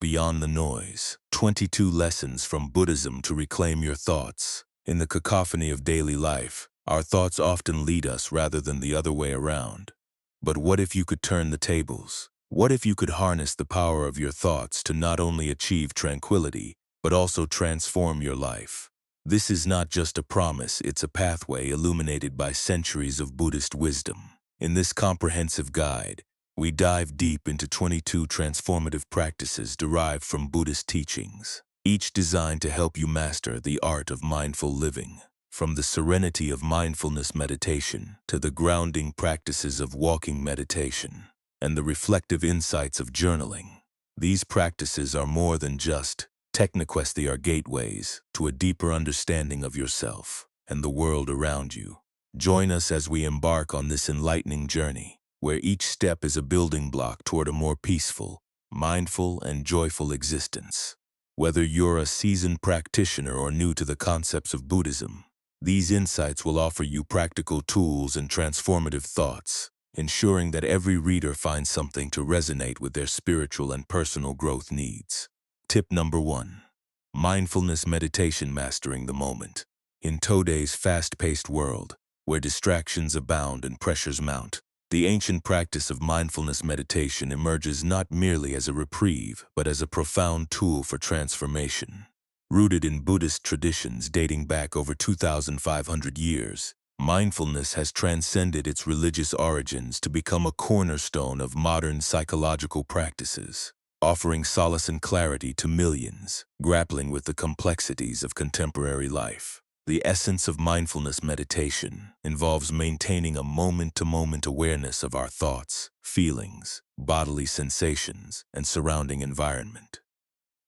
beyond the noise. 22 lessons from Buddhism to reclaim your thoughts. In the cacophony of daily life, our thoughts often lead us rather than the other way around. But what if you could turn the tables? What if you could harness the power of your thoughts to not only achieve tranquility, but also transform your life? This is not just a promise, it's a pathway illuminated by centuries of Buddhist wisdom. In this comprehensive guide, we dive deep into 22 transformative practices derived from Buddhist teachings, each designed to help you master the art of mindful living. From the serenity of mindfulness meditation to the grounding practices of walking meditation and the reflective insights of journaling, these practices are more than just techniques. They are gateways to a deeper understanding of yourself and the world around you. Join us as we embark on this enlightening journey, where each step is a building block toward a more peaceful, mindful, and joyful existence. Whether you're a seasoned practitioner or new to the concepts of Buddhism, these insights will offer you practical tools and transformative thoughts, ensuring that every reader finds something to resonate with their spiritual and personal growth needs. Tip number 1. Mindfulness meditation: mastering the moment. In today's fast-paced world, where distractions abound and pressures mount, the ancient practice of mindfulness meditation emerges not merely as a reprieve, but as a profound tool for transformation. Rooted in Buddhist traditions dating back over 2,500 years, mindfulness has transcended its religious origins to become a cornerstone of modern psychological practices, offering solace and clarity to millions grappling with the complexities of contemporary life. The essence of mindfulness meditation involves maintaining a moment-to-moment awareness of our thoughts, feelings, bodily sensations, and surrounding environment.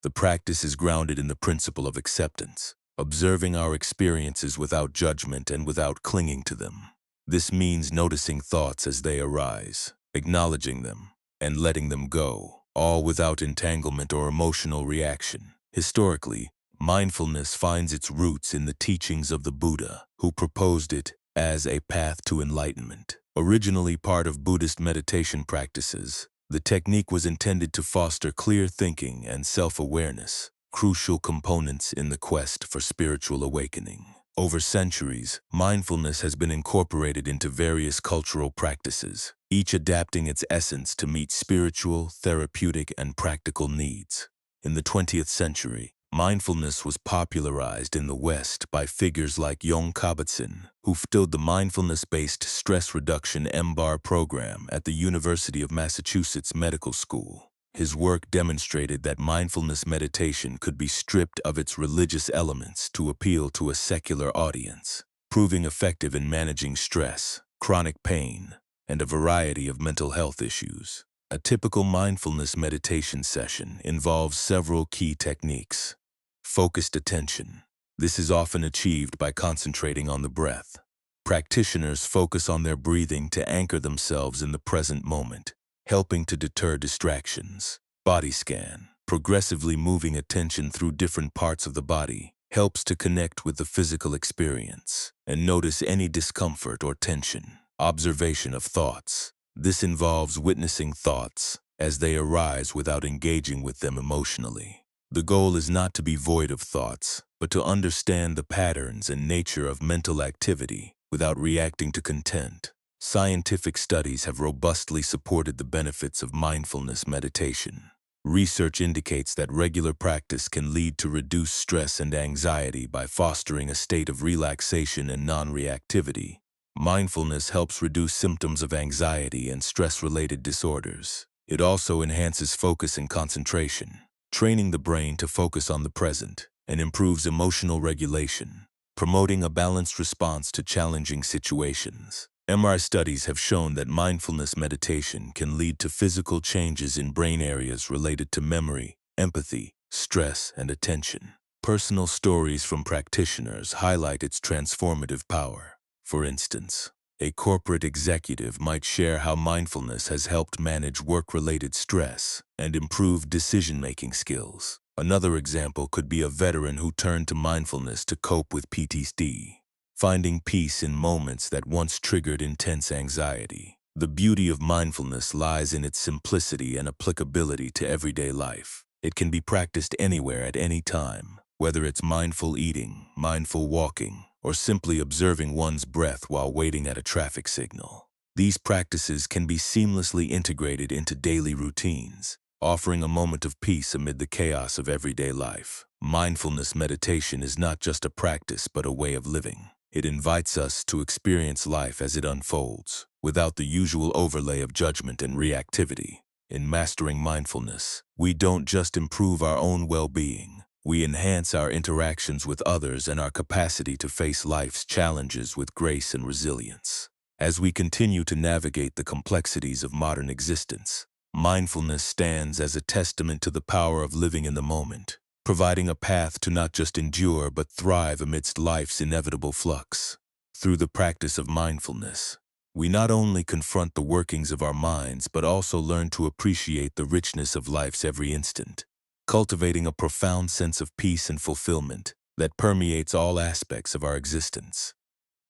The practice is grounded in the principle of acceptance, observing our experiences without judgment and without clinging to them. This means noticing thoughts as they arise, acknowledging them, and letting them go, all without entanglement or emotional reaction. Historically, mindfulness finds its roots in the teachings of the Buddha, who proposed it as a path to enlightenment. Originally part of Buddhist meditation practices, the technique was intended to foster clear thinking and self-awareness, crucial components in the quest for spiritual awakening. Over centuries, mindfulness has been incorporated into various cultural practices, each adapting its essence to meet spiritual, therapeutic, and practical needs. In the 20th century, mindfulness was popularized in the West by figures like Jon Kabat-Zinn, who founded the mindfulness-based stress reduction MBAR program at the University of Massachusetts Medical School. His work demonstrated that mindfulness meditation could be stripped of its religious elements to appeal to a secular audience, proving effective in managing stress, chronic pain, and a variety of mental health issues. A typical mindfulness meditation session involves several key techniques. Focused attention. This is often achieved by concentrating on the breath. Practitioners focus on their breathing to anchor themselves in the present moment, helping to deter distractions. Body scan. Progressively moving attention through different parts of the body helps to connect with the physical experience and notice any discomfort or tension. Observation of thoughts. This involves witnessing thoughts as they arise without engaging with them emotionally. The goal is not to be void of thoughts, but to understand the patterns and nature of mental activity without reacting to content. Scientific studies have robustly supported the benefits of mindfulness meditation. Research indicates that regular practice can lead to reduced stress and anxiety by fostering a state of relaxation and non-reactivity. Mindfulness helps reduce symptoms of anxiety and stress-related disorders. It also enhances focus and concentration, training the brain to focus on the present, and improves emotional regulation, promoting a balanced response to challenging situations. MRI studies have shown that mindfulness meditation can lead to physical changes in brain areas related to memory, empathy, stress, and attention. Personal stories from practitioners highlight its transformative power. For instance, a corporate executive might share how mindfulness has helped manage work-related stress and improve decision-making skills. Another example could be a veteran who turned to mindfulness to cope with PTSD, finding peace in moments that once triggered intense anxiety. The beauty of mindfulness lies in its simplicity and applicability to everyday life. It can be practiced anywhere at any time, whether it's mindful eating, mindful walking, or simply observing one's breath while waiting at a traffic signal. These practices can be seamlessly integrated into daily routines, offering a moment of peace amid the chaos of everyday life. Mindfulness meditation is not just a practice but a way of living. It invites us to experience life as it unfolds, without the usual overlay of judgment and reactivity. In mastering mindfulness, we don't just improve our own well-being, we enhance our interactions with others and our capacity to face life's challenges with grace and resilience. As we continue to navigate the complexities of modern existence, mindfulness stands as a testament to the power of living in the moment, providing a path to not just endure but thrive amidst life's inevitable flux. Through the practice of mindfulness, we not only confront the workings of our minds but also learn to appreciate the richness of life's every instant, cultivating a profound sense of peace and fulfillment that permeates all aspects of our existence.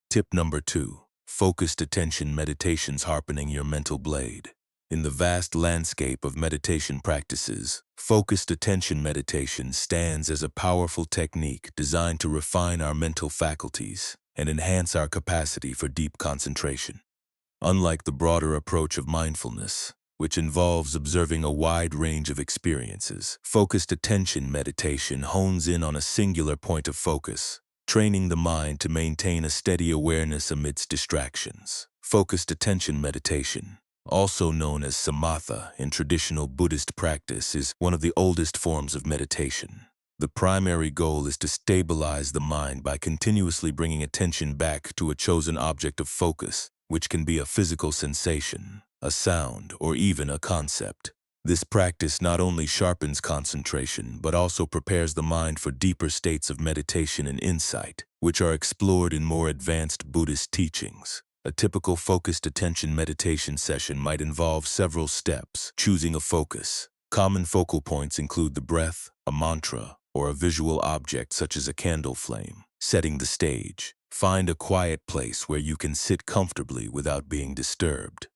Tip number 2. Focused attention meditations sharpening your mental blade. In the vast landscape of meditation practices, focused attention meditation stands as a powerful technique designed to refine our mental faculties and enhance our capacity for deep concentration. Unlike the broader approach of mindfulness, which involves observing a wide range of experiences, focused attention meditation hones in on a singular point of focus, training the mind to maintain a steady awareness amidst distractions. Focused attention meditation, also known as samatha in traditional Buddhist practice, is one of the oldest forms of meditation. The primary goal is to stabilize the mind by continuously bringing attention back to a chosen object of focus, which can be a physical sensation, a sound, or even a concept. This practice not only sharpens concentration, but also prepares the mind for deeper states of meditation and insight, which are explored in more advanced Buddhist teachings. A typical focused attention meditation session might involve several steps. Choosing a focus. Common focal points include the breath, a mantra, or a visual object such as a candle flame. Setting the stage. Find a quiet place where you can sit comfortably without being disturbed.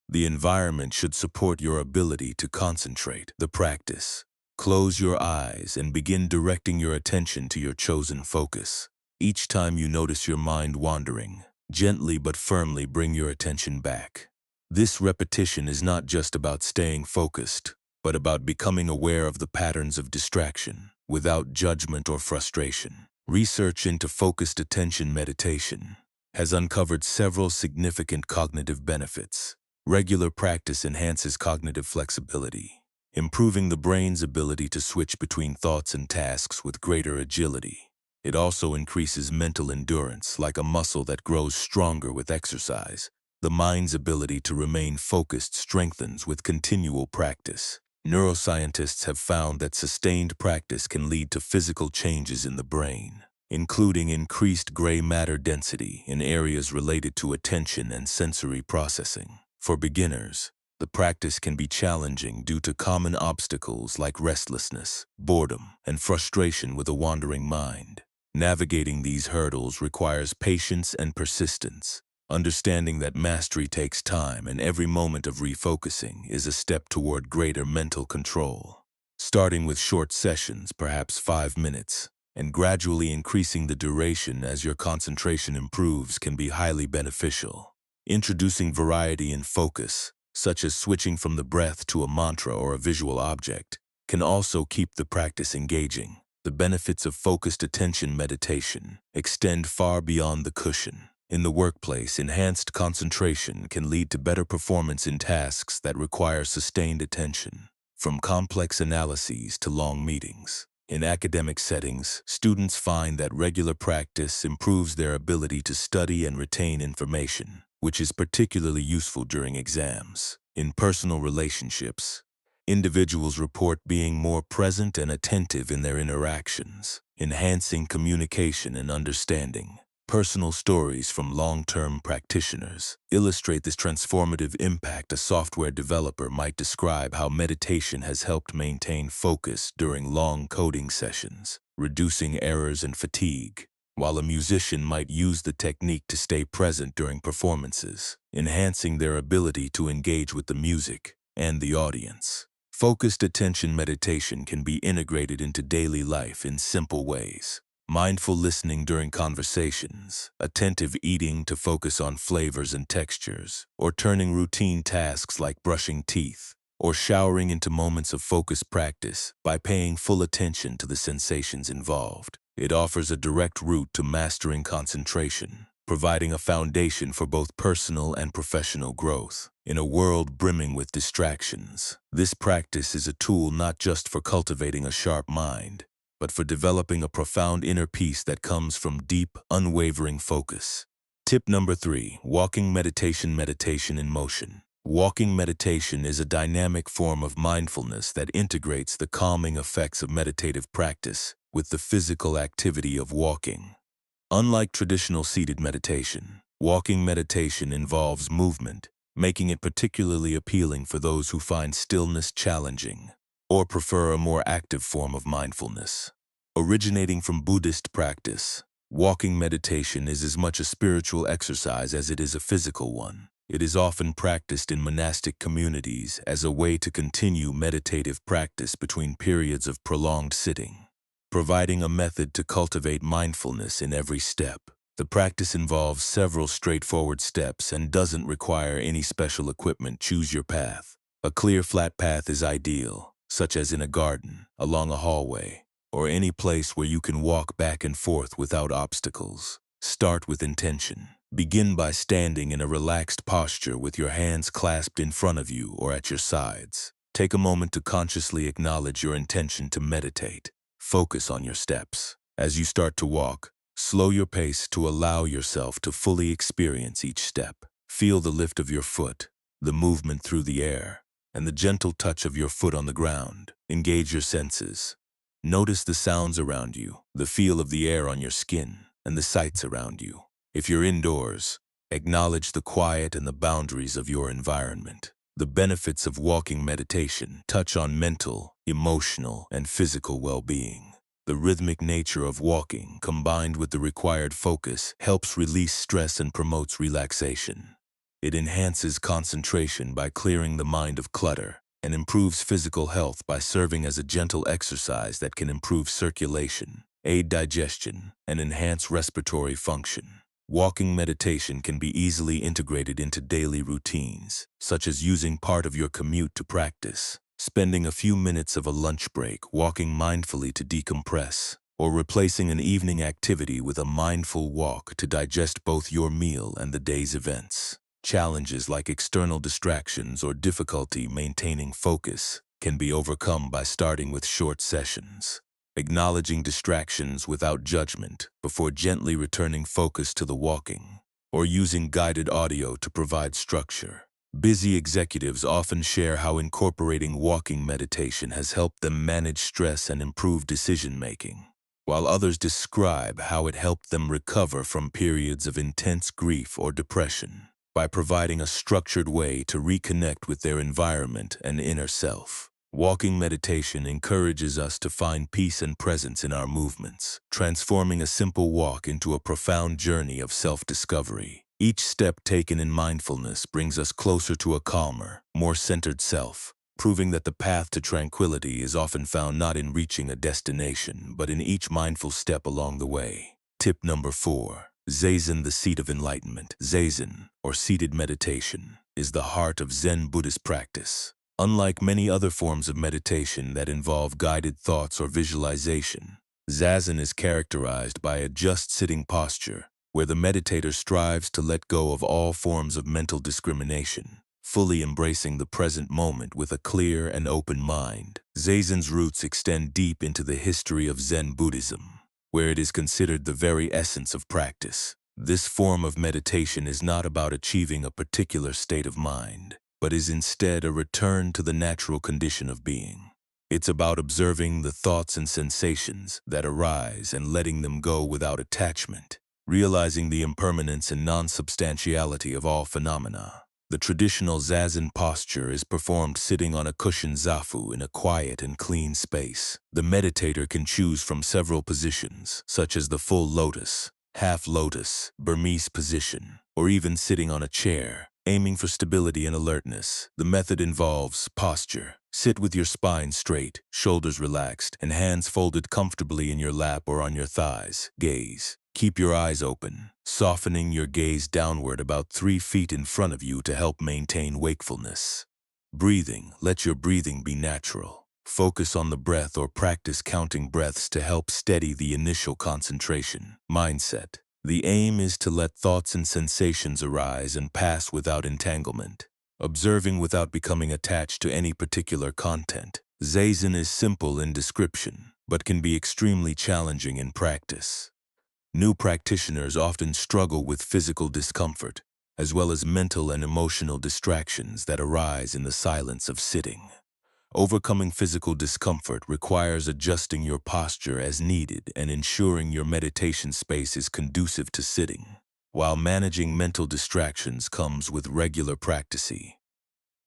The environment should support your ability to concentrate. The practice. Close your eyes and begin directing your attention to your chosen focus. Each time you notice your mind wandering, gently but firmly bring your attention back. This repetition is not just about staying focused, but about becoming aware of the patterns of distraction, without judgment or frustration. Research into focused attention meditation has uncovered several significant cognitive benefits. Regular practice enhances cognitive flexibility, improving the brain's ability to switch between thoughts and tasks with greater agility. It also increases mental endurance, like a muscle that grows stronger with exercise. The mind's ability to remain focused strengthens with continual practice. Neuroscientists have found that sustained practice can lead to physical changes in the brain, including increased gray matter density in areas related to attention and sensory processing. For beginners, the practice can be challenging due to common obstacles like restlessness, boredom, and frustration with a wandering mind. Navigating these hurdles requires patience and persistence, understanding that mastery takes time and every moment of refocusing is a step toward greater mental control. Starting with short sessions, perhaps 5 minutes, and gradually increasing the duration as your concentration improves can be highly beneficial. Introducing variety in focus, such as switching from the breath to a mantra or a visual object, can also keep the practice engaging. The benefits of focused attention meditation extend far beyond the cushion. In the workplace, enhanced concentration can lead to better performance in tasks that require sustained attention, from complex analyses to long meetings. In academic settings, students find that regular practice improves their ability to study and retain information, which is particularly useful during exams. In personal relationships, individuals report being more present and attentive in their interactions, enhancing communication and understanding. Personal stories from long-term practitioners illustrate this transformative impact. A software developer might describe how meditation has helped maintain focus during long coding sessions, reducing errors and fatigue, while a musician might use the technique to stay present during performances, enhancing their ability to engage with the music and the audience. Focused attention meditation can be integrated into daily life in simple ways. Mindful listening during conversations, attentive eating to focus on flavors and textures, or turning routine tasks like brushing teeth, or showering into moments of focused practice by paying full attention to the sensations involved. It offers a direct route to mastering concentration, providing a foundation for both personal and professional growth. In a world brimming with distractions, this practice is a tool not just for cultivating a sharp mind, but for developing a profound inner peace that comes from deep, unwavering focus. Tip number 3, walking meditation in motion. Walking meditation is a dynamic form of mindfulness that integrates the calming effects of meditative practice with the physical activity of walking. Unlike traditional seated meditation, walking meditation involves movement, making it particularly appealing for those who find stillness challenging or prefer a more active form of mindfulness. Originating from Buddhist practice, walking meditation is as much a spiritual exercise as it is a physical one. It is often practiced in monastic communities as a way to continue meditative practice between periods of prolonged sitting, providing a method to cultivate mindfulness in every step. The practice involves several straightforward steps and doesn't require any special equipment. Choose your path. A clear, flat path is ideal, such as in a garden, along a hallway, or any place where you can walk back and forth without obstacles. Start with intention. Begin by standing in a relaxed posture with your hands clasped in front of you or at your sides. Take a moment to consciously acknowledge your intention to meditate. Focus on your steps. As you start to walk, slow your pace to allow yourself to fully experience each step. Feel the lift of your foot, the movement through the air, and the gentle touch of your foot on the ground. Engage your senses. Notice the sounds around you, the feel of the air on your skin, and the sights around you. If you're indoors, acknowledge the quiet and the boundaries of your environment. The benefits of walking meditation touch on mental, emotional, and physical well-being. The rhythmic nature of walking, combined with the required focus, helps release stress and promotes relaxation. It enhances concentration by clearing the mind of clutter, and improves physical health by serving as a gentle exercise that can improve circulation, aid digestion, and enhance respiratory function. Walking meditation can be easily integrated into daily routines, such as using part of your commute to practice, spending a few minutes of a lunch break walking mindfully to decompress, or replacing an evening activity with a mindful walk to digest both your meal and the day's events. Challenges like external distractions or difficulty maintaining focus can be overcome by starting with short sessions, acknowledging distractions without judgment before gently returning focus to the walking, or using guided audio to provide structure. Busy executives often share how incorporating walking meditation has helped them manage stress and improve decision-making, while others describe how it helped them recover from periods of intense grief or depression by providing a structured way to reconnect with their environment and inner self. Walking meditation encourages us to find peace and presence in our movements, transforming a simple walk into a profound journey of self-discovery. Each step taken in mindfulness brings us closer to a calmer, more centered self, proving that the path to tranquility is often found not in reaching a destination, but in each mindful step along the way. Tip number 4. Zazen, the seat of enlightenment. Zazen, or seated meditation, is the heart of Zen Buddhist practice. Unlike many other forms of meditation that involve guided thoughts or visualization, Zazen is characterized by a just sitting posture, where the meditator strives to let go of all forms of mental discrimination, fully embracing the present moment with a clear and open mind. Zazen's roots extend deep into the history of Zen Buddhism, where it is considered the very essence of practice. This form of meditation is not about achieving a particular state of mind, but is instead a return to the natural condition of being. It's about observing the thoughts and sensations that arise and letting them go without attachment, realizing the impermanence and non-substantiality of all phenomena. The traditional Zazen posture is performed sitting on a cushioned zafu in a quiet and clean space. The meditator can choose from several positions, such as the full lotus, half lotus, Burmese position, or even sitting on a chair, aiming for stability and alertness. The method involves posture. Sit with your spine straight, shoulders relaxed, and hands folded comfortably in your lap or on your thighs. Gaze. Keep your eyes open, softening your gaze downward about 3 feet in front of you to help maintain wakefulness. Breathing. Let your breathing be natural. Focus on the breath or practice counting breaths to help steady the initial concentration. Mindset. The aim is to let thoughts and sensations arise and pass without entanglement, observing without becoming attached to any particular content. Zazen is simple in description, but can be extremely challenging in practice. New practitioners often struggle with physical discomfort, as well as mental and emotional distractions that arise in the silence of sitting. Overcoming physical discomfort requires adjusting your posture as needed and ensuring your meditation space is conducive to sitting, while managing mental distractions comes with regular practice. The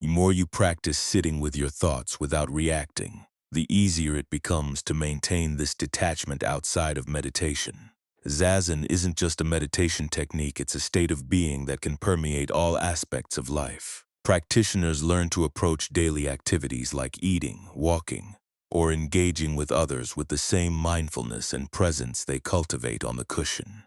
more you practice sitting with your thoughts without reacting, the easier it becomes to maintain this detachment outside of meditation. Zazen isn't just a meditation technique, it's a state of being that can permeate all aspects of life. Practitioners learn to approach daily activities like eating, walking, or engaging with others with the same mindfulness and presence they cultivate on the cushion.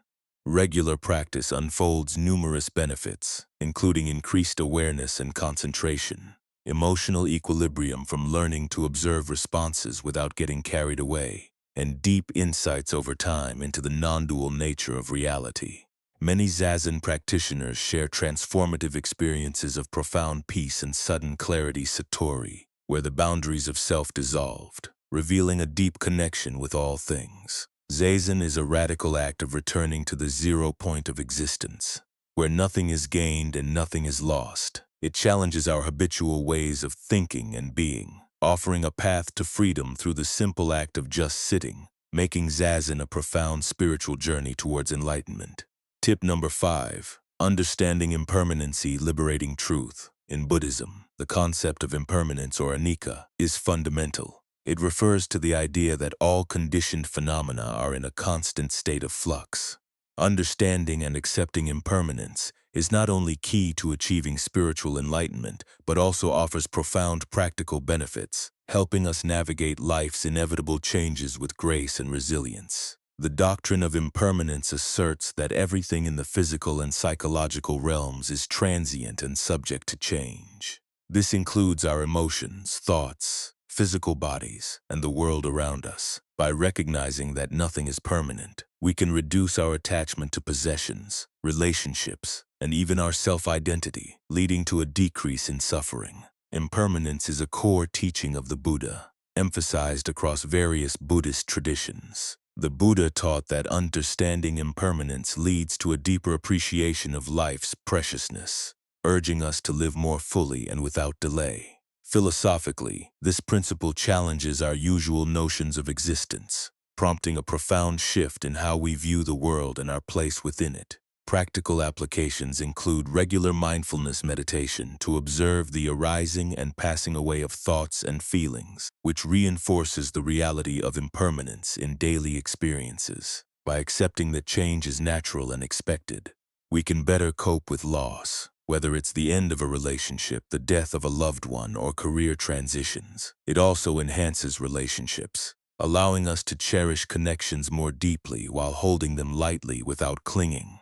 Regular practice unfolds numerous benefits, including increased awareness and concentration, emotional equilibrium from learning to observe responses without getting carried away, and deep insights over time into the non-dual nature of reality. Many Zazen practitioners share transformative experiences of profound peace and sudden clarity satori, where the boundaries of self dissolved, revealing a deep connection with all things. Zazen is a radical act of returning to the 0 point of existence, where nothing is gained and nothing is lost. It challenges our habitual ways of thinking and being, offering a path to freedom through the simple act of just sitting, making Zazen a profound spiritual journey towards enlightenment. Tip number 5. Understanding impermanency, liberating truth. In Buddhism, the concept of impermanence or anicca is fundamental. It refers to the idea that all conditioned phenomena are in a constant state of flux. Understanding and accepting impermanence is not only key to achieving spiritual enlightenment, but also offers profound practical benefits, helping us navigate life's inevitable changes with grace and resilience. The doctrine of impermanence asserts that everything in the physical and psychological realms is transient and subject to change. This includes our emotions, thoughts, physical bodies, and the world around us. By recognizing that nothing is permanent, we can reduce our attachment to possessions, relationships, and even our self-identity, leading to a decrease in suffering. Impermanence is a core teaching of the Buddha, emphasized across various Buddhist traditions. The Buddha taught that understanding impermanence leads to a deeper appreciation of life's preciousness, urging us to live more fully and without delay. Philosophically, this principle challenges our usual notions of existence, prompting a profound shift in how we view the world and our place within it. Practical applications include regular mindfulness meditation to observe the arising and passing away of thoughts and feelings, which reinforces the reality of impermanence in daily experiences. By accepting that change is natural and expected, we can better cope with loss, whether it's the end of a relationship, the death of a loved one, or career transitions. It also enhances relationships, allowing us to cherish connections more deeply while holding them lightly without clinging.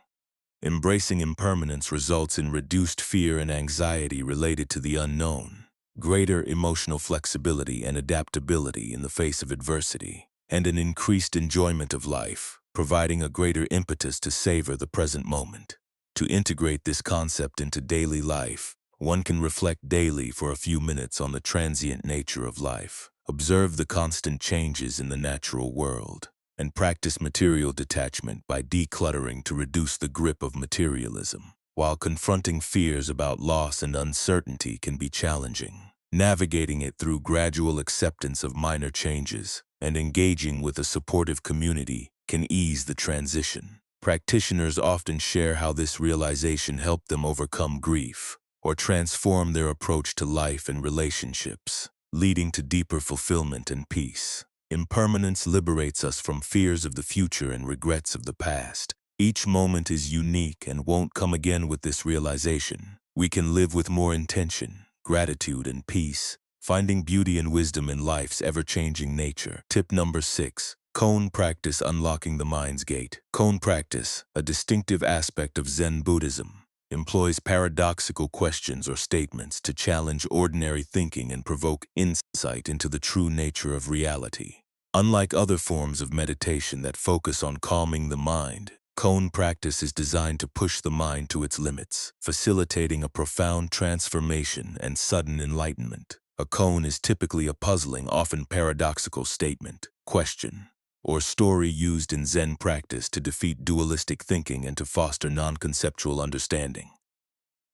Embracing impermanence results in reduced fear and anxiety related to the unknown, greater emotional flexibility and adaptability in the face of adversity, and an increased enjoyment of life, providing a greater impetus to savor the present moment. To integrate this concept into daily life, one can reflect daily for a few minutes on the transient nature of life, observe the constant changes in the natural world, and practice material detachment by decluttering to reduce the grip of materialism. While confronting fears about loss and uncertainty can be challenging, navigating it through gradual acceptance of minor changes and engaging with a supportive community can ease the transition. Practitioners often share how this realization helped them overcome grief or transform their approach to life and relationships, leading to deeper fulfillment and peace. Impermanence liberates us from fears of the future and regrets of the past. Each moment is unique and won't come again. With this realization, we can live with more intention, gratitude, and peace, finding beauty and wisdom in life's ever-changing nature. Tip number 6. Koan practice unlocking the mind's gate. Koan practice, a distinctive aspect of Zen Buddhism, employs paradoxical questions or statements to challenge ordinary thinking and provoke insight into the true nature of reality. Unlike other forms of meditation that focus on calming the mind, Koan practice is designed to push the mind to its limits, facilitating a profound transformation and sudden enlightenment. A koan is typically a puzzling, often paradoxical statement, question, or story used in Zen practice to defeat dualistic thinking and to foster non-conceptual understanding.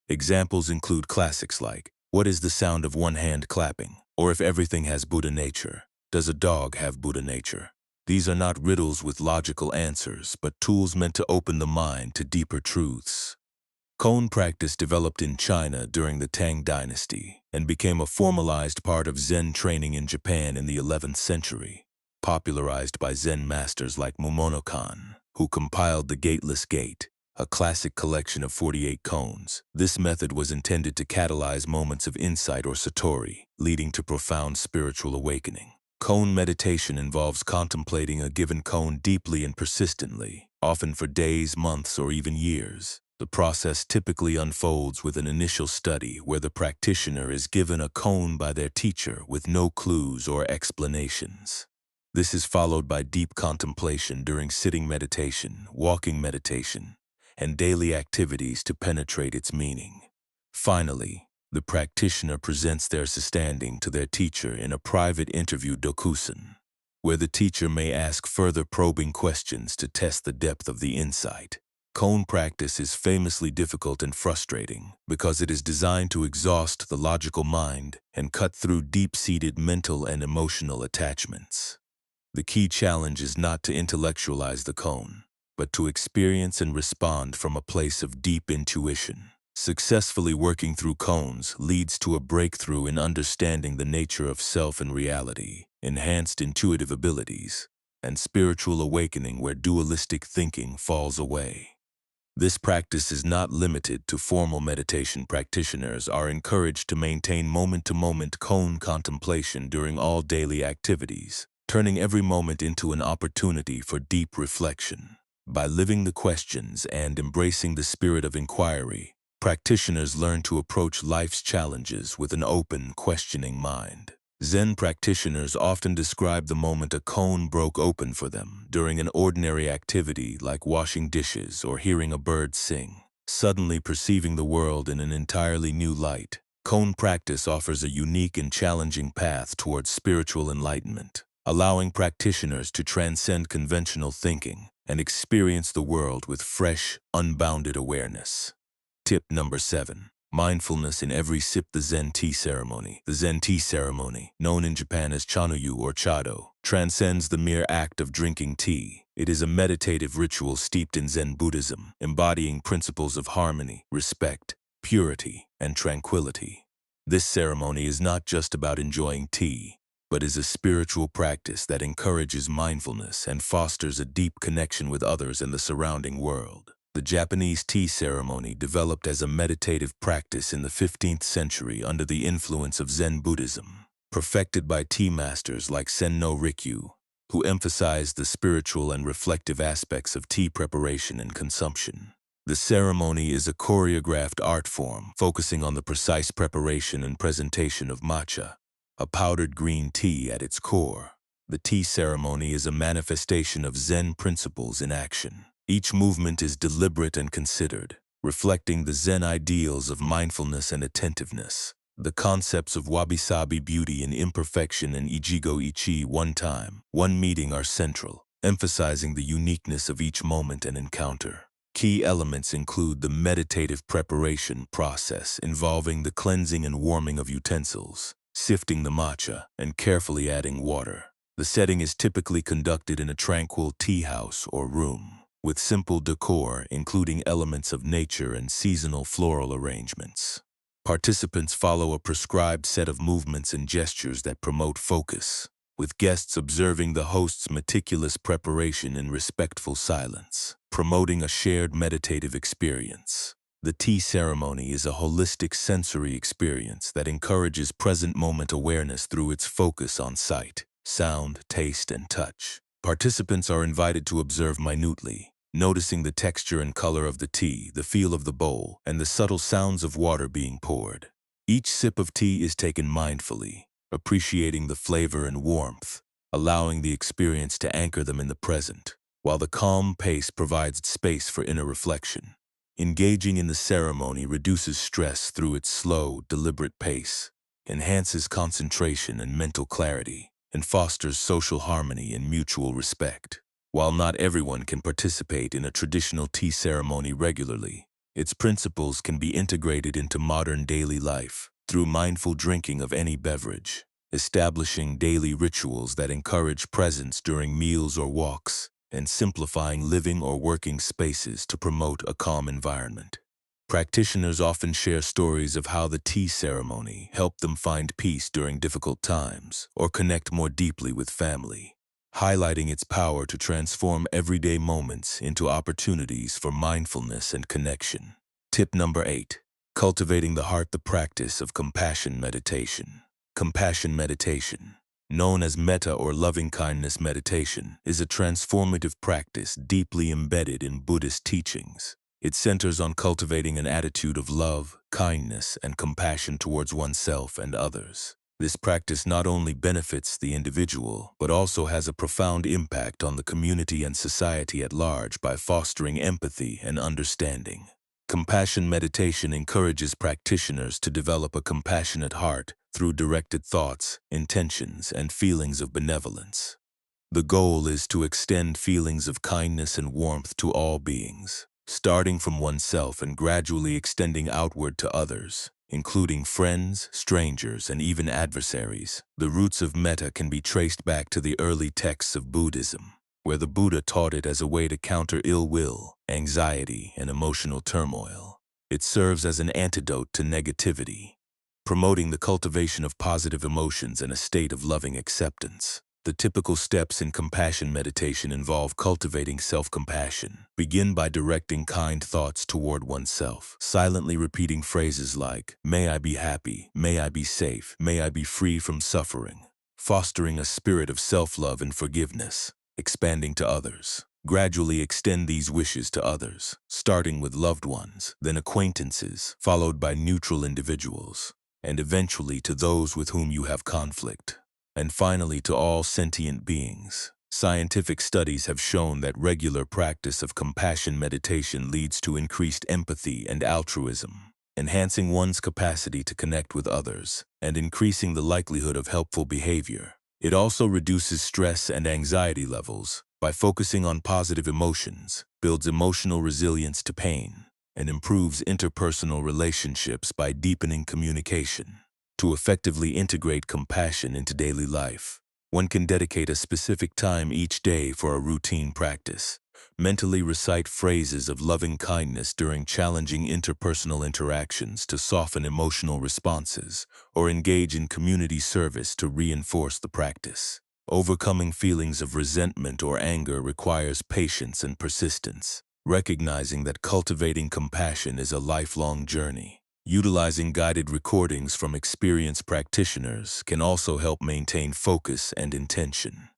Examples include classics like, "What is the sound of one hand clapping?" Or, "If everything has Buddha nature, does a dog have Buddha nature?" These are not riddles with logical answers, but tools meant to open the mind to deeper truths. Koan practice developed in China during the Tang Dynasty and became a formalized part of Zen training in Japan in the 11th century, popularized by Zen masters like Mumonkan, who compiled the Gateless Gate, a classic collection of 48 koans. This method was intended to catalyze moments of insight or satori, leading to profound spiritual awakening. Koan meditation involves contemplating a given koan deeply and persistently, often for days, months, or even years. The process typically unfolds with an initial study where the practitioner is given a koan by their teacher with no clues or explanations. This is followed by deep contemplation during sitting meditation, walking meditation, and daily activities to penetrate its meaning. Finally, the practitioner presents their understanding to their teacher in a private interview dokusen, where the teacher may ask further probing questions to test the depth of the insight. Koan practice is famously difficult and frustrating because it is designed to exhaust the logical mind and cut through deep-seated mental and emotional attachments. The key challenge is not to intellectualize the koan, but to experience and respond from a place of deep intuition. Successfully working through koans leads to a breakthrough in understanding the nature of self and reality, enhanced intuitive abilities, and spiritual awakening where dualistic thinking falls away. This practice is not limited to formal meditation. Practitioners are encouraged to maintain moment-to-moment koan contemplation during all daily activities, turning every moment into an opportunity for deep reflection. By living the questions and embracing the spirit of inquiry, practitioners learn to approach life's challenges with an open, questioning mind. Zen practitioners often describe the moment a koan broke open for them during an ordinary activity like washing dishes or hearing a bird sing, suddenly perceiving the world in an entirely new light. Koan practice offers a unique and challenging path towards spiritual enlightenment, allowing practitioners to transcend conventional thinking and experience the world with fresh, unbounded awareness. Tip number 7. Mindfulness in every sip. The Zen tea ceremony. The Zen tea ceremony, known in Japan as chanuyu or chado, transcends the mere act of drinking tea. It is a meditative ritual steeped in Zen Buddhism, embodying principles of harmony, respect, purity, and tranquility. This ceremony is not just about enjoying tea, but is a spiritual practice that encourages mindfulness and fosters a deep connection with others and the surrounding world. The Japanese tea ceremony developed as a meditative practice in the 15th century under the influence of Zen Buddhism, perfected by tea masters like Senno Rikyu, who emphasized the spiritual and reflective aspects of tea preparation and consumption. The ceremony is a choreographed art form focusing on the precise preparation and presentation of matcha, a powdered green tea at its core. The tea ceremony is a manifestation of Zen principles in action. Each movement is deliberate and considered, reflecting the Zen ideals of mindfulness and attentiveness. The concepts of wabi-sabi, beauty and imperfection, and ichigo ichi, one time, one meeting, are central, emphasizing the uniqueness of each moment and encounter. Key elements include the meditative preparation process involving the cleansing and warming of utensils, sifting the matcha, and carefully adding water. The setting is typically conducted in a tranquil tea house or room, with simple decor including elements of nature and seasonal floral arrangements. Participants follow a prescribed set of movements and gestures that promote focus, with guests observing the host's meticulous preparation in respectful silence, promoting a shared meditative experience. The tea ceremony is a holistic sensory experience that encourages present moment awareness through its focus on sight, sound, taste, and touch. Participants are invited to observe minutely, noticing the texture and color of the tea, the feel of the bowl, and the subtle sounds of water being poured. Each sip of tea is taken mindfully, appreciating the flavor and warmth, allowing the experience to anchor them in the present, while the calm pace provides space for inner reflection. Engaging in the ceremony reduces stress through its slow, deliberate pace, enhances concentration and mental clarity, and fosters social harmony and mutual respect. While not everyone can participate in a traditional tea ceremony regularly, its principles can be integrated into modern daily life through mindful drinking of any beverage, establishing daily rituals that encourage presence during meals or walks, and simplifying living or working spaces to promote a calm environment. Practitioners often share stories of how the tea ceremony helped them find peace during difficult times or connect more deeply with family, highlighting its power to transform everyday moments into opportunities for mindfulness and connection. Tip number 8. Cultivating the heart, the practice of compassion meditation. Compassion meditation, known as metta or loving-kindness meditation, is a transformative practice deeply embedded in Buddhist teachings. It centers on cultivating an attitude of love, kindness, and compassion towards oneself and others. This practice not only benefits the individual, but also has a profound impact on the community and society at large by fostering empathy and understanding. Compassion meditation encourages practitioners to develop a compassionate heart through directed thoughts, intentions, and feelings of benevolence. The goal is to extend feelings of kindness and warmth to all beings, starting from oneself and gradually extending outward to others, including friends, strangers, and even adversaries. The roots of metta can be traced back to the early texts of Buddhism, where the Buddha taught it as a way to counter ill will, anxiety, and emotional turmoil. It serves as an antidote to negativity, promoting the cultivation of positive emotions and a state of loving acceptance. The typical steps in compassion meditation involve cultivating self-compassion. Begin by directing kind thoughts toward oneself, silently repeating phrases like, "May I be happy, may I be safe, may I be free from suffering," fostering a spirit of self-love and forgiveness. Expanding to others. Gradually extend these wishes to others, starting with loved ones, then acquaintances, followed by neutral individuals, and eventually to those with whom you have conflict, and finally to all sentient beings. Scientific studies have shown that regular practice of compassion meditation leads to increased empathy and altruism, enhancing one's capacity to connect with others and increasing the likelihood of helpful behavior. It also reduces stress and anxiety levels by focusing on positive emotions, builds emotional resilience to pain, and improves interpersonal relationships by deepening communication. To effectively integrate compassion into daily life, one can dedicate a specific time each day for a routine practice. Mentally recite phrases of loving kindness during challenging interpersonal interactions to soften emotional responses, or engage in community service to reinforce the practice. Overcoming feelings of resentment or anger requires patience and persistence, recognizing that cultivating compassion is a lifelong journey. Utilizing guided recordings from experienced practitioners can also help maintain focus and intention.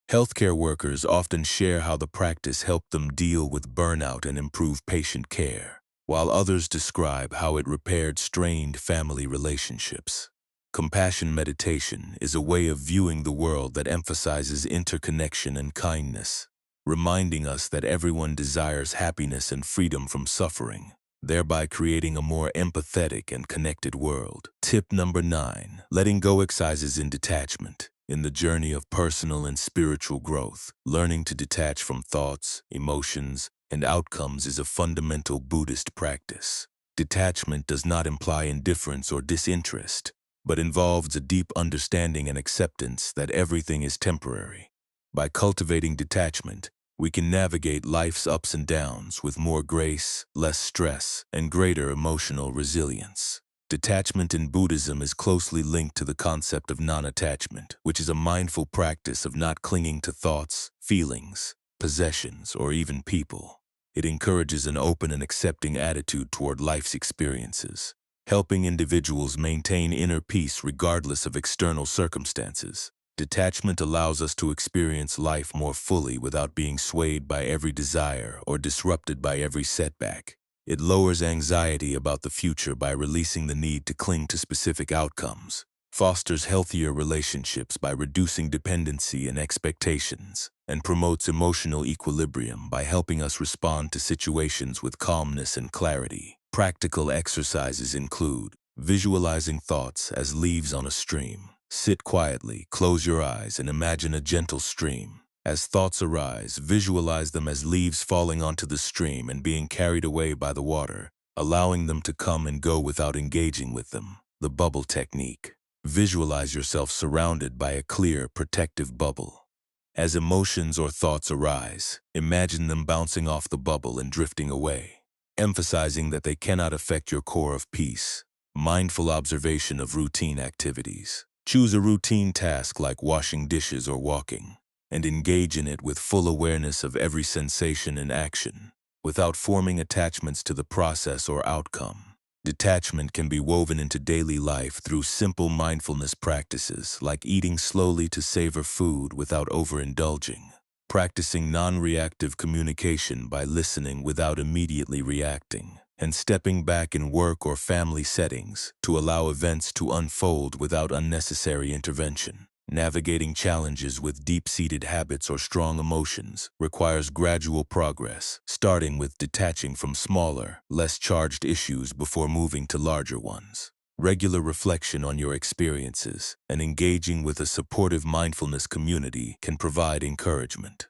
Healthcare workers often share how the practice helped them deal with burnout and improve patient care, while others describe how it repaired strained family relationships. Compassion meditation is a way of viewing the world that emphasizes interconnection and kindness, reminding us that everyone desires happiness and freedom from suffering, thereby creating a more empathetic and connected world. Tip number 9. Letting go exercises in detachment. In the journey of personal and spiritual growth, learning to detach from thoughts, emotions, and outcomes is a fundamental Buddhist practice. Detachment does not imply indifference or disinterest, but involves a deep understanding and acceptance that everything is temporary. By cultivating detachment, we can navigate life's ups and downs with more grace, less stress, and greater emotional resilience. Detachment in Buddhism is closely linked to the concept of non-attachment, which is a mindful practice of not clinging to thoughts, feelings, possessions, or even people. It encourages an open and accepting attitude toward life's experiences, helping individuals maintain inner peace regardless of external circumstances. Detachment allows us to experience life more fully without being swayed by every desire or disrupted by every setback. It lowers anxiety about the future by releasing the need to cling to specific outcomes, fosters healthier relationships by reducing dependency and expectations, and promotes emotional equilibrium by helping us respond to situations with calmness and clarity. Practical exercises include visualizing thoughts as leaves on a stream. Sit quietly, close your eyes, and imagine a gentle stream. As thoughts arise, visualize them as leaves falling onto the stream and being carried away by the water, allowing them to come and go without engaging with them. The bubble technique. Visualize yourself surrounded by a clear, protective bubble. As emotions or thoughts arise, imagine them bouncing off the bubble and drifting away, emphasizing that they cannot affect your core of peace. Mindful observation of routine activities. Choose a routine task like washing dishes or walking, and engage in it with full awareness of every sensation and action, without forming attachments to the process or outcome. Detachment can be woven into daily life through simple mindfulness practices like eating slowly to savor food without overindulging, practicing non-reactive communication by listening without immediately reacting, and stepping back in work or family settings to allow events to unfold without unnecessary intervention. Navigating challenges with deep-seated habits or strong emotions requires gradual progress, starting with detaching from smaller, less charged issues before moving to larger ones. Regular reflection on your experiences and engaging with a supportive mindfulness community can provide encouragement.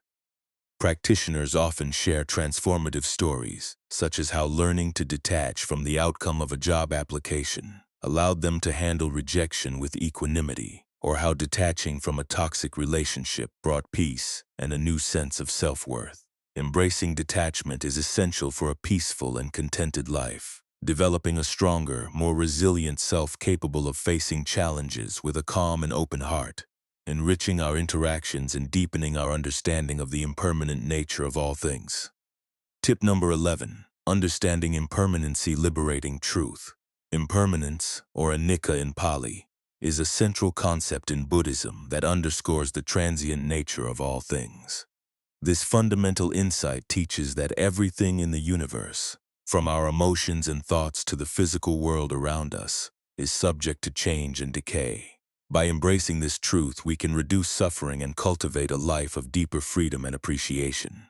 Practitioners often share transformative stories, such as how learning to detach from the outcome of a job application allowed them to handle rejection with equanimity, or how detaching from a toxic relationship brought peace and a new sense of self-worth. Embracing detachment is essential for a peaceful and contented life, developing a stronger, more resilient self capable of facing challenges with a calm and open heart, enriching our interactions and deepening our understanding of the impermanent nature of all things. Tip number 11. Understanding impermanency, liberating truth. Impermanence, or anicca in Pali, is a central concept in Buddhism that underscores the transient nature of all things. This fundamental insight teaches that everything in the universe, from our emotions and thoughts to the physical world around us, is subject to change and decay. By embracing this truth, we can reduce suffering and cultivate a life of deeper freedom and appreciation.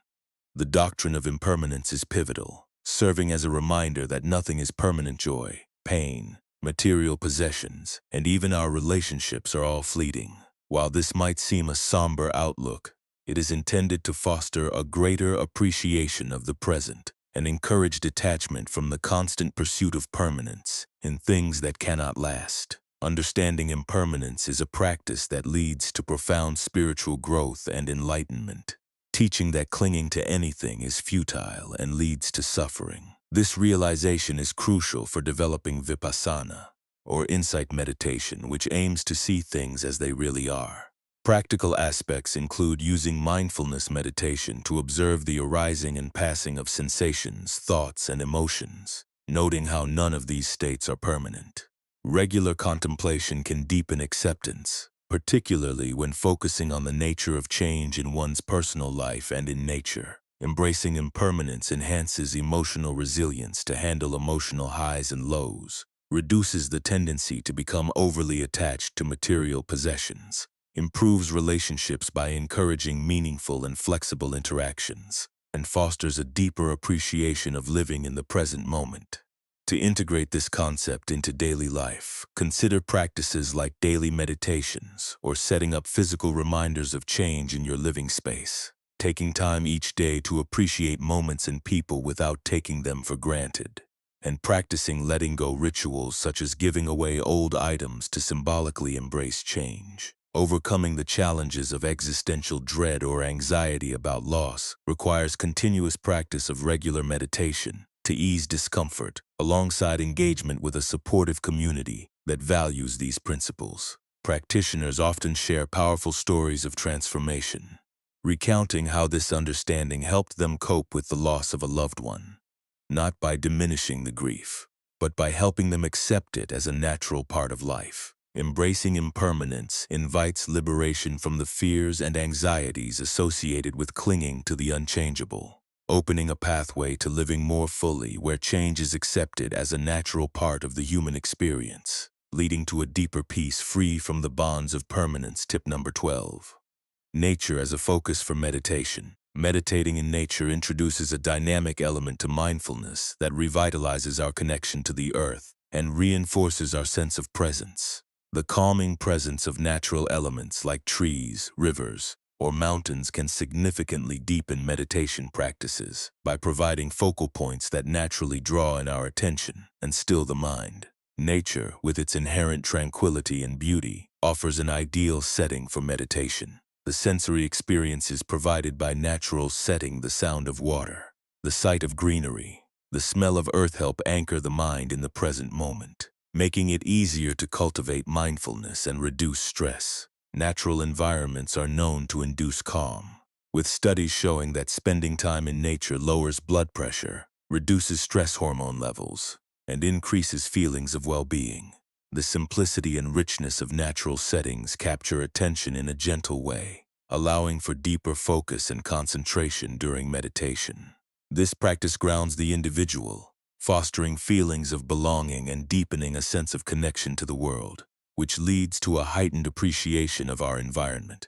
The doctrine of impermanence is pivotal, serving as a reminder that nothing is permanent. Joy, pain, material possessions, and even our relationships are all fleeting. While this might seem a somber outlook, it is intended to foster a greater appreciation of the present and encourage detachment from the constant pursuit of permanence in things that cannot last. Understanding impermanence is a practice that leads to profound spiritual growth and enlightenment, teaching that clinging to anything is futile and leads to suffering. This realization is crucial for developing vipassana, or insight meditation, which aims to see things as they really are. Practical aspects include using mindfulness meditation to observe the arising and passing of sensations, thoughts, and emotions, noting how none of these states are permanent. Regular contemplation can deepen acceptance, particularly when focusing on the nature of change in one's personal life and in nature. Embracing impermanence enhances emotional resilience to handle emotional highs and lows, reduces the tendency to become overly attached to material possessions, improves relationships by encouraging meaningful and flexible interactions, and fosters a deeper appreciation of living in the present moment. To integrate this concept into daily life, consider practices like daily meditations or setting up physical reminders of change in your living space. Taking time each day to appreciate moments and people without taking them for granted, and practicing letting go rituals such as giving away old items to symbolically embrace change. Overcoming the challenges of existential dread or anxiety about loss requires continuous practice of regular meditation to ease discomfort, alongside engagement with a supportive community that values these principles. Practitioners often share powerful stories of transformation, recounting how this understanding helped them cope with the loss of a loved one, not by diminishing the grief, but by helping them accept it as a natural part of life. Embracing impermanence invites liberation from the fears and anxieties associated with clinging to the unchangeable, opening a pathway to living more fully where change is accepted as a natural part of the human experience, leading to a deeper peace free from the bonds of permanence. Tip number 12. Nature as a focus for meditation. Meditating in nature introduces a dynamic element to mindfulness that revitalizes our connection to the earth and reinforces our sense of presence. The calming presence of natural elements like trees, rivers, or mountains can significantly deepen meditation practices by providing focal points that naturally draw in our attention and still the mind. Nature, with its inherent tranquility and beauty, offers an ideal setting for meditation. The sensory experiences provided by natural setting, the sound of water, the sight of greenery, the smell of earth help anchor the mind in the present moment, making it easier to cultivate mindfulness and reduce stress. Natural environments are known to induce calm, with studies showing that spending time in nature lowers blood pressure, reduces stress hormone levels, and increases feelings of well-being. The simplicity and richness of natural settings capture attention in a gentle way, allowing for deeper focus and concentration during meditation. This practice grounds the individual, fostering feelings of belonging and deepening a sense of connection to the world, which leads to a heightened appreciation of our environment.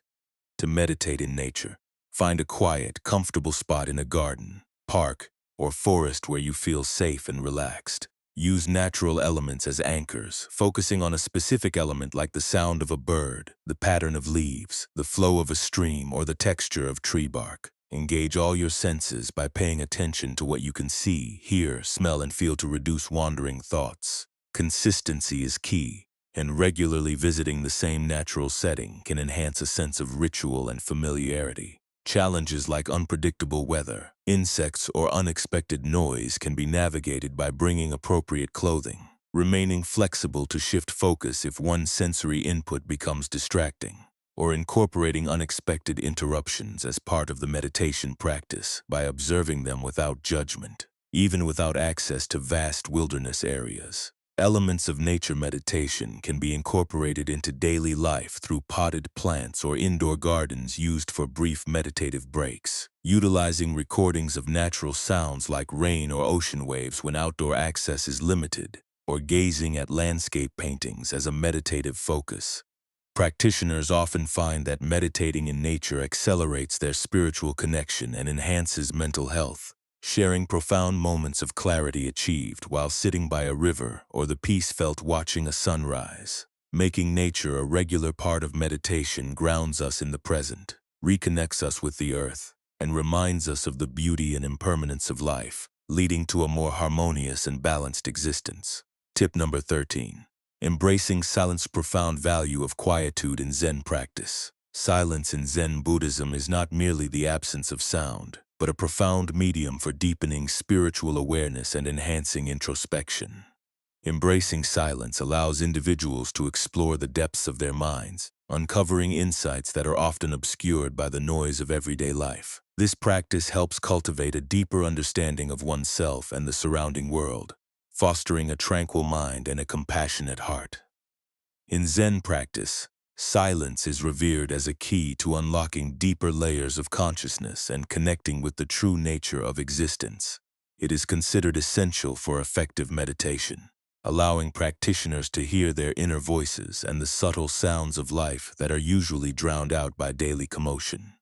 To meditate in nature, find a quiet, comfortable spot in a garden, park, or forest where you feel safe and relaxed. Use natural elements as anchors, focusing on a specific element like the sound of a bird, the pattern of leaves, the flow of a stream, or the texture of tree bark. Engage all your senses by paying attention to what you can see, hear, smell, and feel to reduce wandering thoughts. Consistency is key, and regularly visiting the same natural setting can enhance a sense of ritual and familiarity. Challenges like unpredictable weather, insects, or unexpected noise can be navigated by bringing appropriate clothing, remaining flexible to shift focus if one sensory input becomes distracting, or incorporating unexpected interruptions as part of the meditation practice by observing them without judgment, even without access to vast wilderness areas. Elements of nature meditation can be incorporated into daily life through potted plants or indoor gardens used for brief meditative breaks, utilizing recordings of natural sounds like rain or ocean waves when outdoor access is limited, or gazing at landscape paintings as a meditative focus. Practitioners often find that meditating in nature accelerates their spiritual connection and enhances mental health, sharing profound moments of clarity achieved while sitting by a river or the peace felt watching a sunrise. Making nature a regular part of meditation grounds us in the present, reconnects us with the earth, and reminds us of the beauty and impermanence of life, leading to a more harmonious and balanced existence. Tip number 13. Embracing silence. Profound value of quietude in Zen practice. Silence in Zen Buddhism is not merely the absence of sound, but a profound medium for deepening spiritual awareness and enhancing introspection. Embracing silence allows individuals to explore the depths of their minds, uncovering insights that are often obscured by the noise of everyday life. This practice helps cultivate a deeper understanding of oneself and the surrounding world, fostering a tranquil mind and a compassionate heart. In Zen practice, silence is revered as a key to unlocking deeper layers of consciousness and connecting with the true nature of existence. It is considered essential for effective meditation, allowing practitioners to hear their inner voices and the subtle sounds of life that are usually drowned out by daily commotion.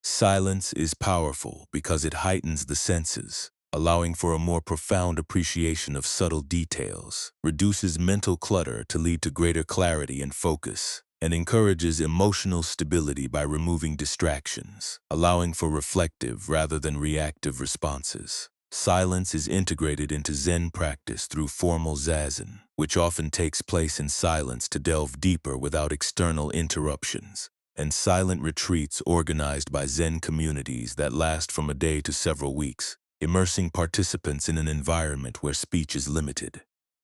Silence is powerful because it heightens the senses, allowing for a more profound appreciation of subtle details, reduces mental clutter to lead to greater clarity and focus, and encourages emotional stability by removing distractions, allowing for reflective rather than reactive responses. Silence is integrated into Zen practice through formal zazen, which often takes place in silence to delve deeper without external interruptions, and silent retreats organized by Zen communities that last from a day to several weeks, immersing participants in an environment where speech is limited.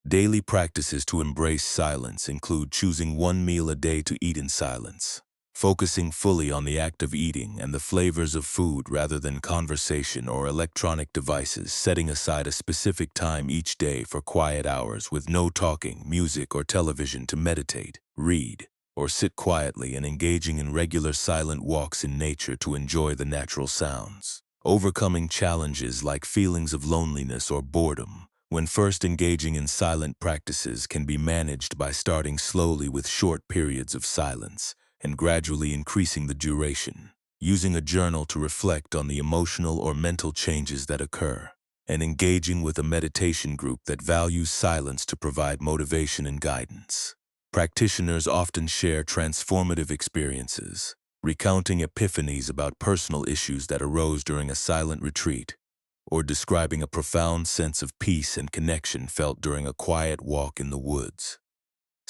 Daily practices to embrace silence include choosing one meal a day to eat in silence, focusing fully on the act of eating and the flavors of food rather than conversation or electronic devices, setting aside a specific time each day for quiet hours with no talking, music, or television to meditate, read, or sit quietly, and engaging in regular silent walks in nature to enjoy the natural sounds. Overcoming challenges like feelings of loneliness or boredom when first engaging in silent practices can be managed by starting slowly with short periods of silence and gradually increasing the duration, using a journal to reflect on the emotional or mental changes that occur, and engaging with a meditation group that values silence to provide motivation and guidance. Practitioners often share transformative experiences, recounting epiphanies about personal issues that arose during a silent retreat, or describing a profound sense of peace and connection felt during a quiet walk in the woods.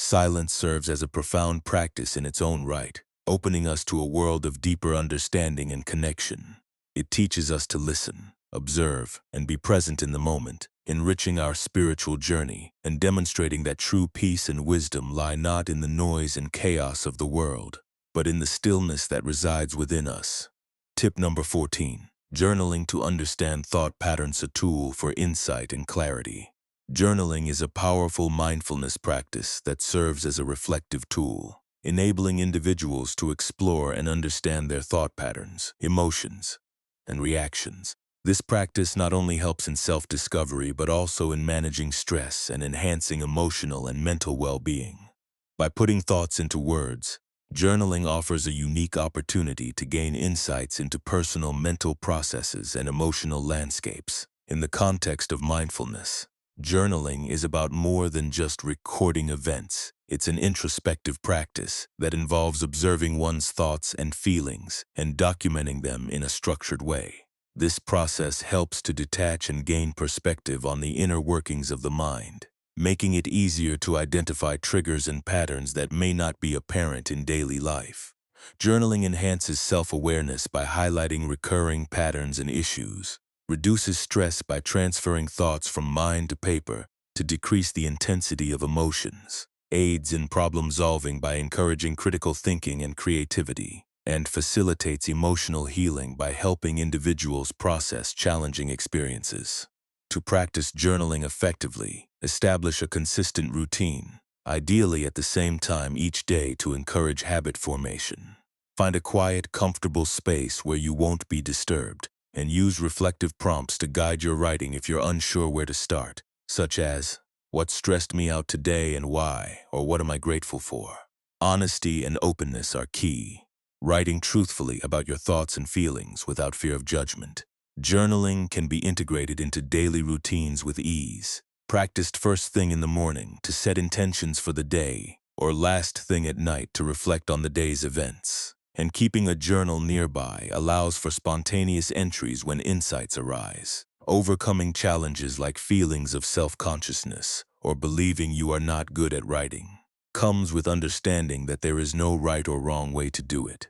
Silence serves as a profound practice in its own right, opening us to a world of deeper understanding and connection. It teaches us to listen, observe, and be present in the moment, enriching our spiritual journey and demonstrating that true peace and wisdom lie not in the noise and chaos of the world, but in the stillness that resides within us. Tip number 14. Journaling to understand thought patterns, a tool for insight and clarity. Journaling is a powerful mindfulness practice that serves as a reflective tool, enabling individuals to explore and understand their thought patterns, emotions, and reactions. This practice not only helps in self-discovery but also in managing stress and enhancing emotional and mental well-being. By putting thoughts into words, journaling offers a unique opportunity to gain insights into personal mental processes and emotional landscapes. In the context of mindfulness, journaling is about more than just recording events. It's an introspective practice that involves observing one's thoughts and feelings and documenting them in a structured way. This process helps to detach and gain perspective on the inner workings of the mind, making it easier to identify triggers and patterns that may not be apparent in daily life. Journaling enhances self-awareness by highlighting recurring patterns and issues, reduces stress by transferring thoughts from mind to paper to decrease the intensity of emotions, aids in problem-solving by encouraging critical thinking and creativity, and facilitates emotional healing by helping individuals process challenging experiences. To practice journaling effectively, establish a consistent routine, ideally at the same time each day to encourage habit formation. Find a quiet, comfortable space where you won't be disturbed, and use reflective prompts to guide your writing if you're unsure where to start, such as, "What stressed me out today and why?" or "What am I grateful for?" Honesty and openness are key. Writing truthfully about your thoughts and feelings without fear of judgment. Journaling can be integrated into daily routines with ease, practiced first thing in the morning to set intentions for the day, or last thing at night to reflect on the day's events. And keeping a journal nearby allows for spontaneous entries when insights arise. Overcoming challenges like feelings of self-consciousness or believing you are not good at writing comes with understanding that there is no right or wrong way to do it.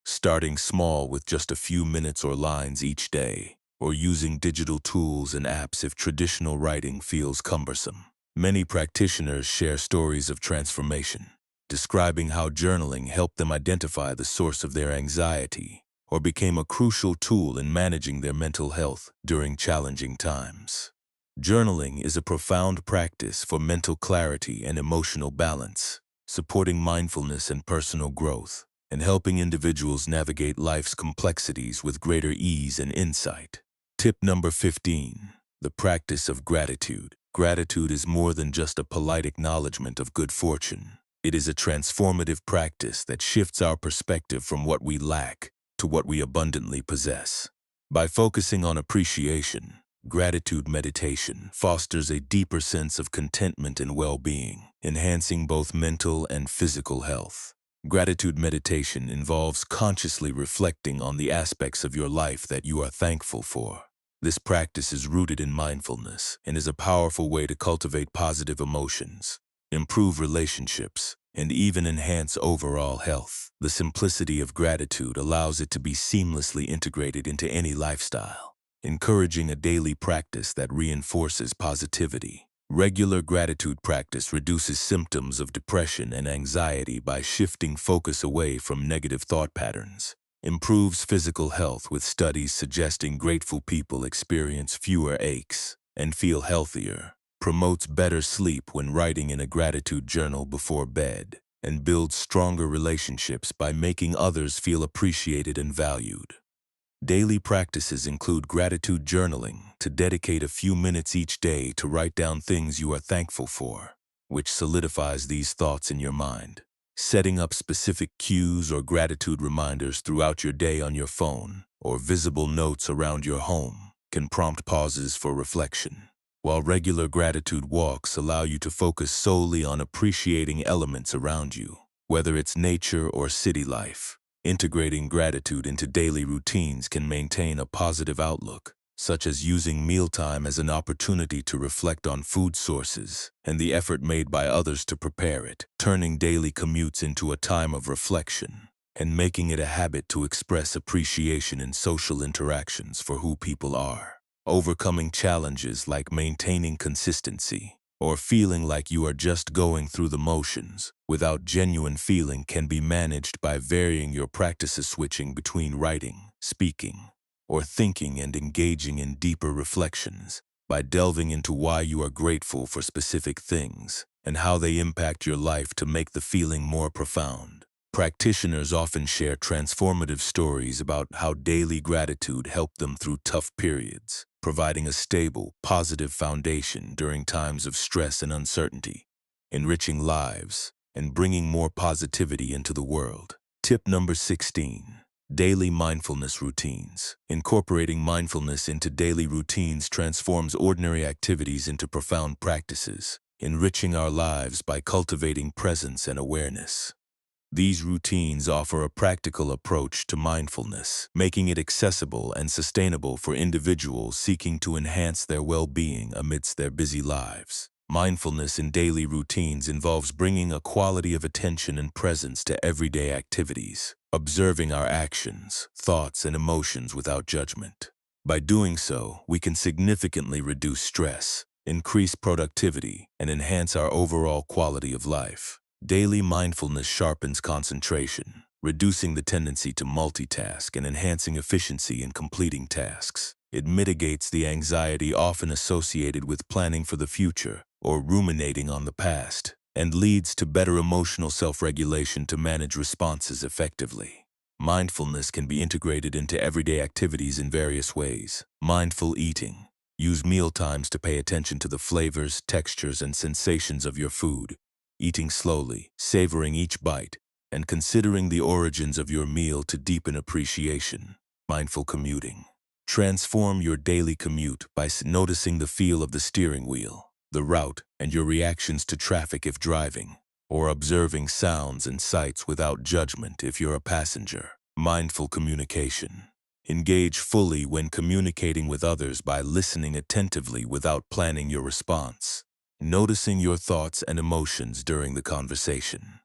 Starting small with just a few minutes or lines each day, or using digital tools and apps if traditional writing feels cumbersome. Many practitioners share stories of transformation, describing how journaling helped them identify the source of their anxiety or became a crucial tool in managing their mental health during challenging times. Journaling is a profound practice for mental clarity and emotional balance, supporting mindfulness and personal growth, and helping individuals navigate life's complexities with greater ease and insight. Tip number 15. The practice of gratitude. Gratitude is more than just a polite acknowledgement of good fortune. It is a transformative practice that shifts our perspective from what we lack to what we abundantly possess. By focusing on appreciation, gratitude meditation fosters a deeper sense of contentment and well-being, enhancing both mental and physical health. Gratitude meditation involves consciously reflecting on the aspects of your life that you are thankful for. This practice is rooted in mindfulness and is a powerful way to cultivate positive emotions, improve relationships, and even enhance overall health. The simplicity of gratitude allows it to be seamlessly integrated into any lifestyle, encouraging a daily practice that reinforces positivity, Regular gratitude practice reduces symptoms of depression and anxiety by shifting focus away from negative thought patterns. Improves physical health with studies suggesting grateful people experience fewer aches and feel healthier. Promotes better sleep when writing in a gratitude journal before bed, and builds stronger relationships by making others feel appreciated and valued. Daily practices include gratitude journaling to dedicate a few minutes each day to write down things you are thankful for, which solidifies these thoughts in your mind. Setting up specific cues or gratitude reminders throughout your day on your phone or visible notes around your home can prompt pauses for reflection, while regular gratitude walks allow you to focus solely on appreciating elements around you, whether it's nature or city life. Integrating gratitude into daily routines can maintain a positive outlook, such as using mealtime as an opportunity to reflect on food sources and the effort made by others to prepare it, turning daily commutes into a time of reflection, and making it a habit to express appreciation in social interactions for who people are. Overcoming challenges like maintaining consistency or feeling like you are just going through the motions without genuine feeling can be managed by varying your practices, switching between writing, speaking, or thinking and engaging in deeper reflections by delving into why you are grateful for specific things and how they impact your life to make the feeling more profound. Practitioners often share transformative stories about how daily gratitude helped them through tough periods, providing a stable, positive foundation during times of stress and uncertainty, enriching lives, and bringing more positivity into the world. Tip number 16. Daily mindfulness routines. Incorporating mindfulness into daily routines transforms ordinary activities into profound practices, enriching our lives by cultivating presence and awareness. These routines offer a practical approach to mindfulness, making it accessible and sustainable for individuals seeking to enhance their well-being amidst their busy lives. Mindfulness in daily routines involves bringing a quality of attention and presence to everyday activities, observing our actions, thoughts, and emotions without judgment. By doing so, we can significantly reduce stress, increase productivity, and enhance our overall quality of life. Daily mindfulness sharpens concentration, reducing the tendency to multitask and enhancing efficiency in completing tasks. It mitigates the anxiety often associated with planning for the future or ruminating on the past, and leads to better emotional self-regulation to manage responses effectively. Mindfulness can be integrated into everyday activities in various ways. Mindful eating. Use meal times to pay attention to the flavors, textures, and sensations of your food, eating slowly, savoring each bite, and considering the origins of your meal to deepen appreciation. Mindful commuting. Transform your daily commute by noticing the feel of the steering wheel, the route, and your reactions to traffic if driving, or observing sounds and sights without judgment if you're a passenger. Mindful communication. Engage fully when communicating with others by listening attentively without planning your response, noticing your thoughts and emotions during the conversation.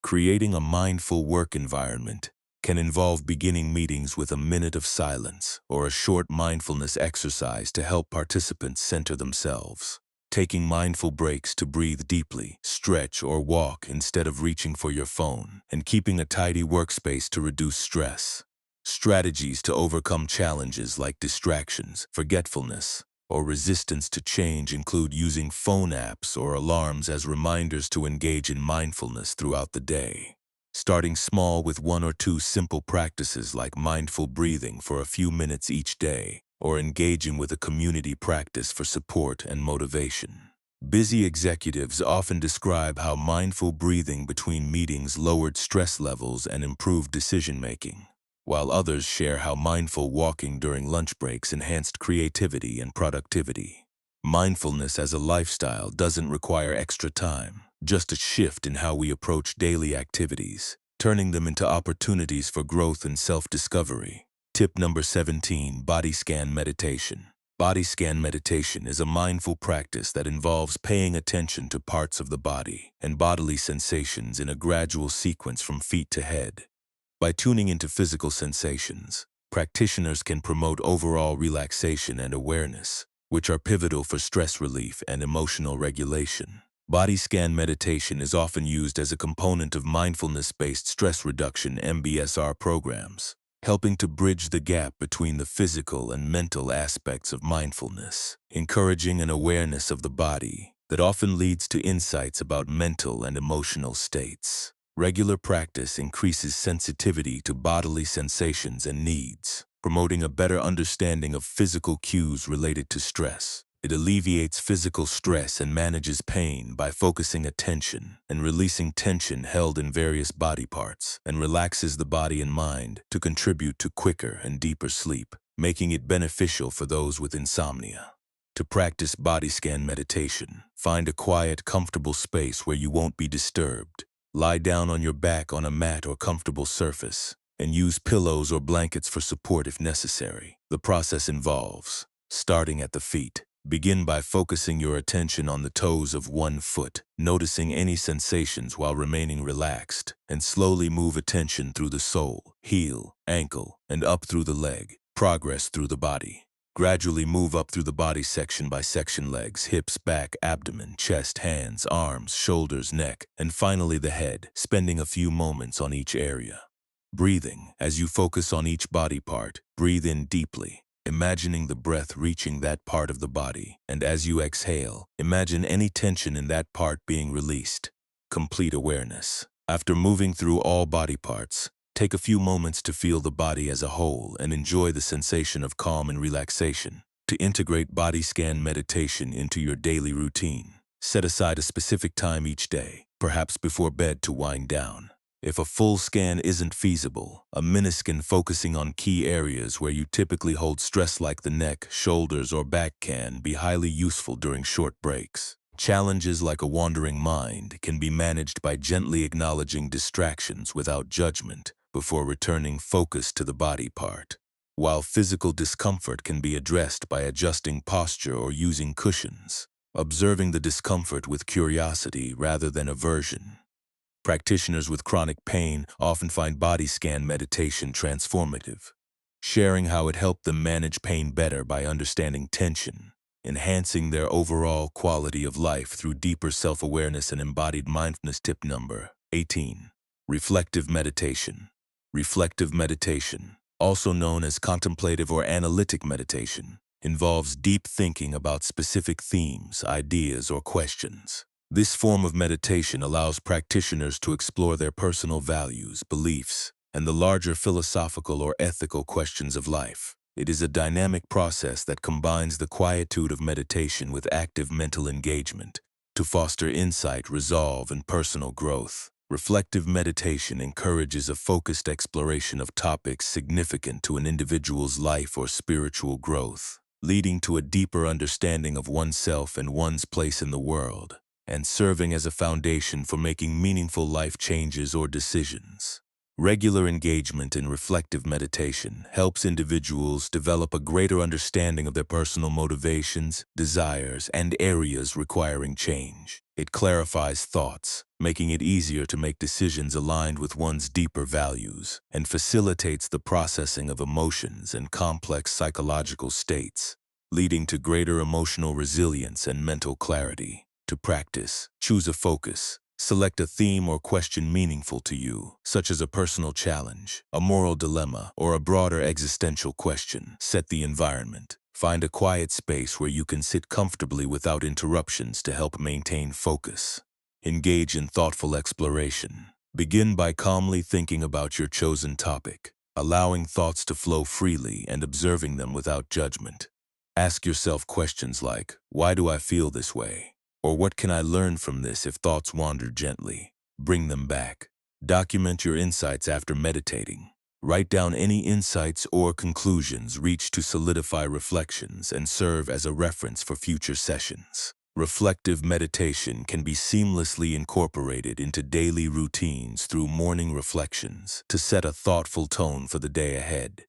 Creating a mindful work environment can involve beginning meetings with a minute of silence or a short mindfulness exercise to help participants center themselves. Taking mindful breaks to breathe deeply, stretch, or walk instead of reaching for your phone, and keeping a tidy workspace to reduce stress. Strategies to overcome challenges like distractions, forgetfulness, or resistance to change include using phone apps or alarms as reminders to engage in mindfulness throughout the day. Starting small with 1 or 2 simple practices like mindful breathing for a few minutes each day, or engaging with a community practice for support and motivation. Busy executives often describe how mindful breathing between meetings lowered stress levels and improved decision-making, while others share how mindful walking during lunch breaks enhanced creativity and productivity. Mindfulness as a lifestyle doesn't require extra time, just a shift in how we approach daily activities, turning them into opportunities for growth and self-discovery. Tip number 17, body scan meditation. Body scan meditation is a mindful practice that involves paying attention to parts of the body and bodily sensations in a gradual sequence from feet to head. By tuning into physical sensations, practitioners can promote overall relaxation and awareness, which are pivotal for stress relief and emotional regulation. Body scan meditation is often used as a component of mindfulness-based stress reduction (MBSR) programs, helping to bridge the gap between the physical and mental aspects of mindfulness, encouraging an awareness of the body that often leads to insights about mental and emotional states. Regular practice increases sensitivity to bodily sensations and needs, promoting a better understanding of physical cues related to stress. It alleviates physical stress and manages pain by focusing attention and releasing tension held in various body parts, and relaxes the body and mind to contribute to quicker and deeper sleep, making it beneficial for those with insomnia. To practice body scan meditation, find a quiet, comfortable space where you won't be disturbed. Lie down on your back on a mat or comfortable surface, and use pillows or blankets for support if necessary. The process involves starting at the feet. Begin by focusing your attention on the toes of one foot, noticing any sensations while remaining relaxed, and slowly move attention through the sole, heel, ankle, and up through the leg. Progress through the body. Gradually move up through the body section by section: legs, hips, back, abdomen, chest, hands, arms, shoulders, neck, and finally the head, spending a few moments on each area. Breathing. As you focus on each body part, breathe in deeply, imagining the breath reaching that part of the body, and as you exhale, imagine any tension in that part being released. Complete awareness. After moving through all body parts, take a few moments to feel the body as a whole and enjoy the sensation of calm and relaxation. To integrate body scan meditation into your daily routine, set aside a specific time each day, perhaps before bed, to wind down. If a full scan isn't feasible, a miniscan focusing on key areas where you typically hold stress like the neck, shoulders, or back can be highly useful during short breaks. Challenges like a wandering mind can be managed by gently acknowledging distractions without judgment before returning focus to the body part, while physical discomfort can be addressed by adjusting posture or using cushions, observing the discomfort with curiosity rather than aversion. Practitioners with chronic pain often find body scan meditation transformative, sharing how it helped them manage pain better by understanding tension, enhancing their overall quality of life through deeper self-awareness and embodied mindfulness. Tip number 18. Reflective meditation. Reflective meditation, also known as contemplative or analytic meditation, involves deep thinking about specific themes, ideas, or questions. This form of meditation allows practitioners to explore their personal values, beliefs, and the larger philosophical or ethical questions of life. It is a dynamic process that combines the quietude of meditation with active mental engagement to foster insight, resolve, and personal growth. Reflective meditation encourages a focused exploration of topics significant to an individual's life or spiritual growth, leading to a deeper understanding of oneself and one's place in the world, and serving as a foundation for making meaningful life changes or decisions. Regular engagement in reflective meditation helps individuals develop a greater understanding of their personal motivations, desires, and areas requiring change. It clarifies thoughts, making it easier to make decisions aligned with one's deeper values, and facilitates the processing of emotions and complex psychological states, leading to greater emotional resilience and mental clarity. To practice, choose a focus. Select a theme or question meaningful to you, such as a personal challenge, a moral dilemma, or a broader existential question. Set the environment. Find a quiet space where you can sit comfortably without interruptions to help maintain focus. Engage in thoughtful exploration. Begin by calmly thinking about your chosen topic, allowing thoughts to flow freely and observing them without judgment. Ask yourself questions like, why do I feel this way? Or what can I learn from this? If thoughts wander, gently bring them back. Document your insights after meditating. Write down any insights or conclusions reached to solidify reflections and serve as a reference for future sessions. Reflective meditation can be seamlessly incorporated into daily routines through morning reflections to set a thoughtful tone for the day ahead,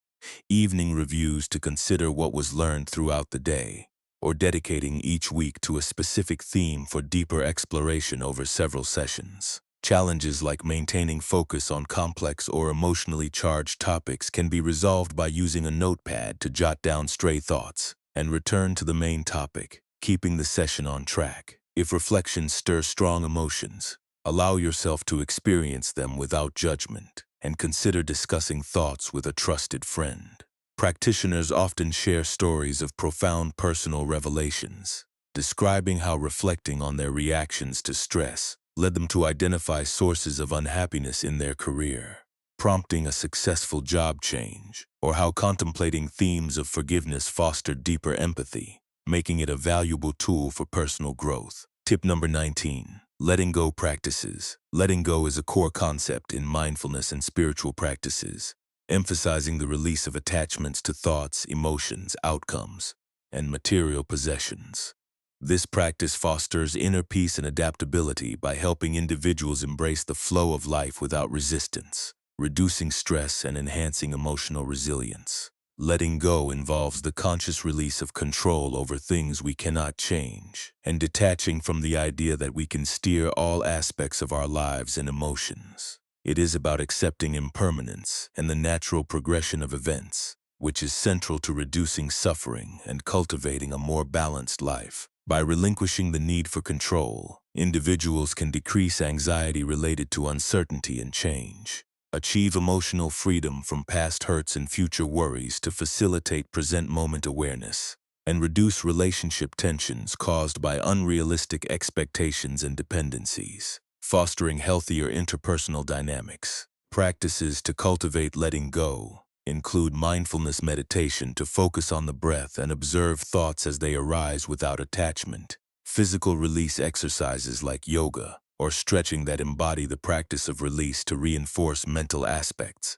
evening reviews to consider what was learned throughout the day, or dedicating each week to a specific theme for deeper exploration over several sessions. Challenges like maintaining focus on complex or emotionally charged topics can be resolved by using a notepad to jot down stray thoughts, and return to the main topic, keeping the session on track. If reflections stir strong emotions, allow yourself to experience them without judgment, and consider discussing thoughts with a trusted friend. Practitioners often share stories of profound personal revelations, describing how reflecting on their reactions to stress led them to identify sources of unhappiness in their career, prompting a successful job change, or how contemplating themes of forgiveness fostered deeper empathy, making it a valuable tool for personal growth. Tip number 19. Letting go practices. Letting go is a core concept in mindfulness and spiritual practices, emphasizing the release of attachments to thoughts, emotions, outcomes, and material possessions. This practice fosters inner peace and adaptability by helping individuals embrace the flow of life without resistance, reducing stress and enhancing emotional resilience. Letting go involves the conscious release of control over things we cannot change, and detaching from the idea that we can steer all aspects of our lives and emotions. It is about accepting impermanence and the natural progression of events, which is central to reducing suffering and cultivating a more balanced life. By relinquishing the need for control, individuals can decrease anxiety related to uncertainty and change, achieve emotional freedom from past hurts and future worries to facilitate present-moment awareness, and reduce relationship tensions caused by unrealistic expectations and dependencies, fostering healthier interpersonal dynamics. Practices to cultivate letting go include mindfulness meditation to focus on the breath and observe thoughts as they arise without attachment, physical release exercises like yoga or stretching that embody the practice of release to reinforce mental aspects,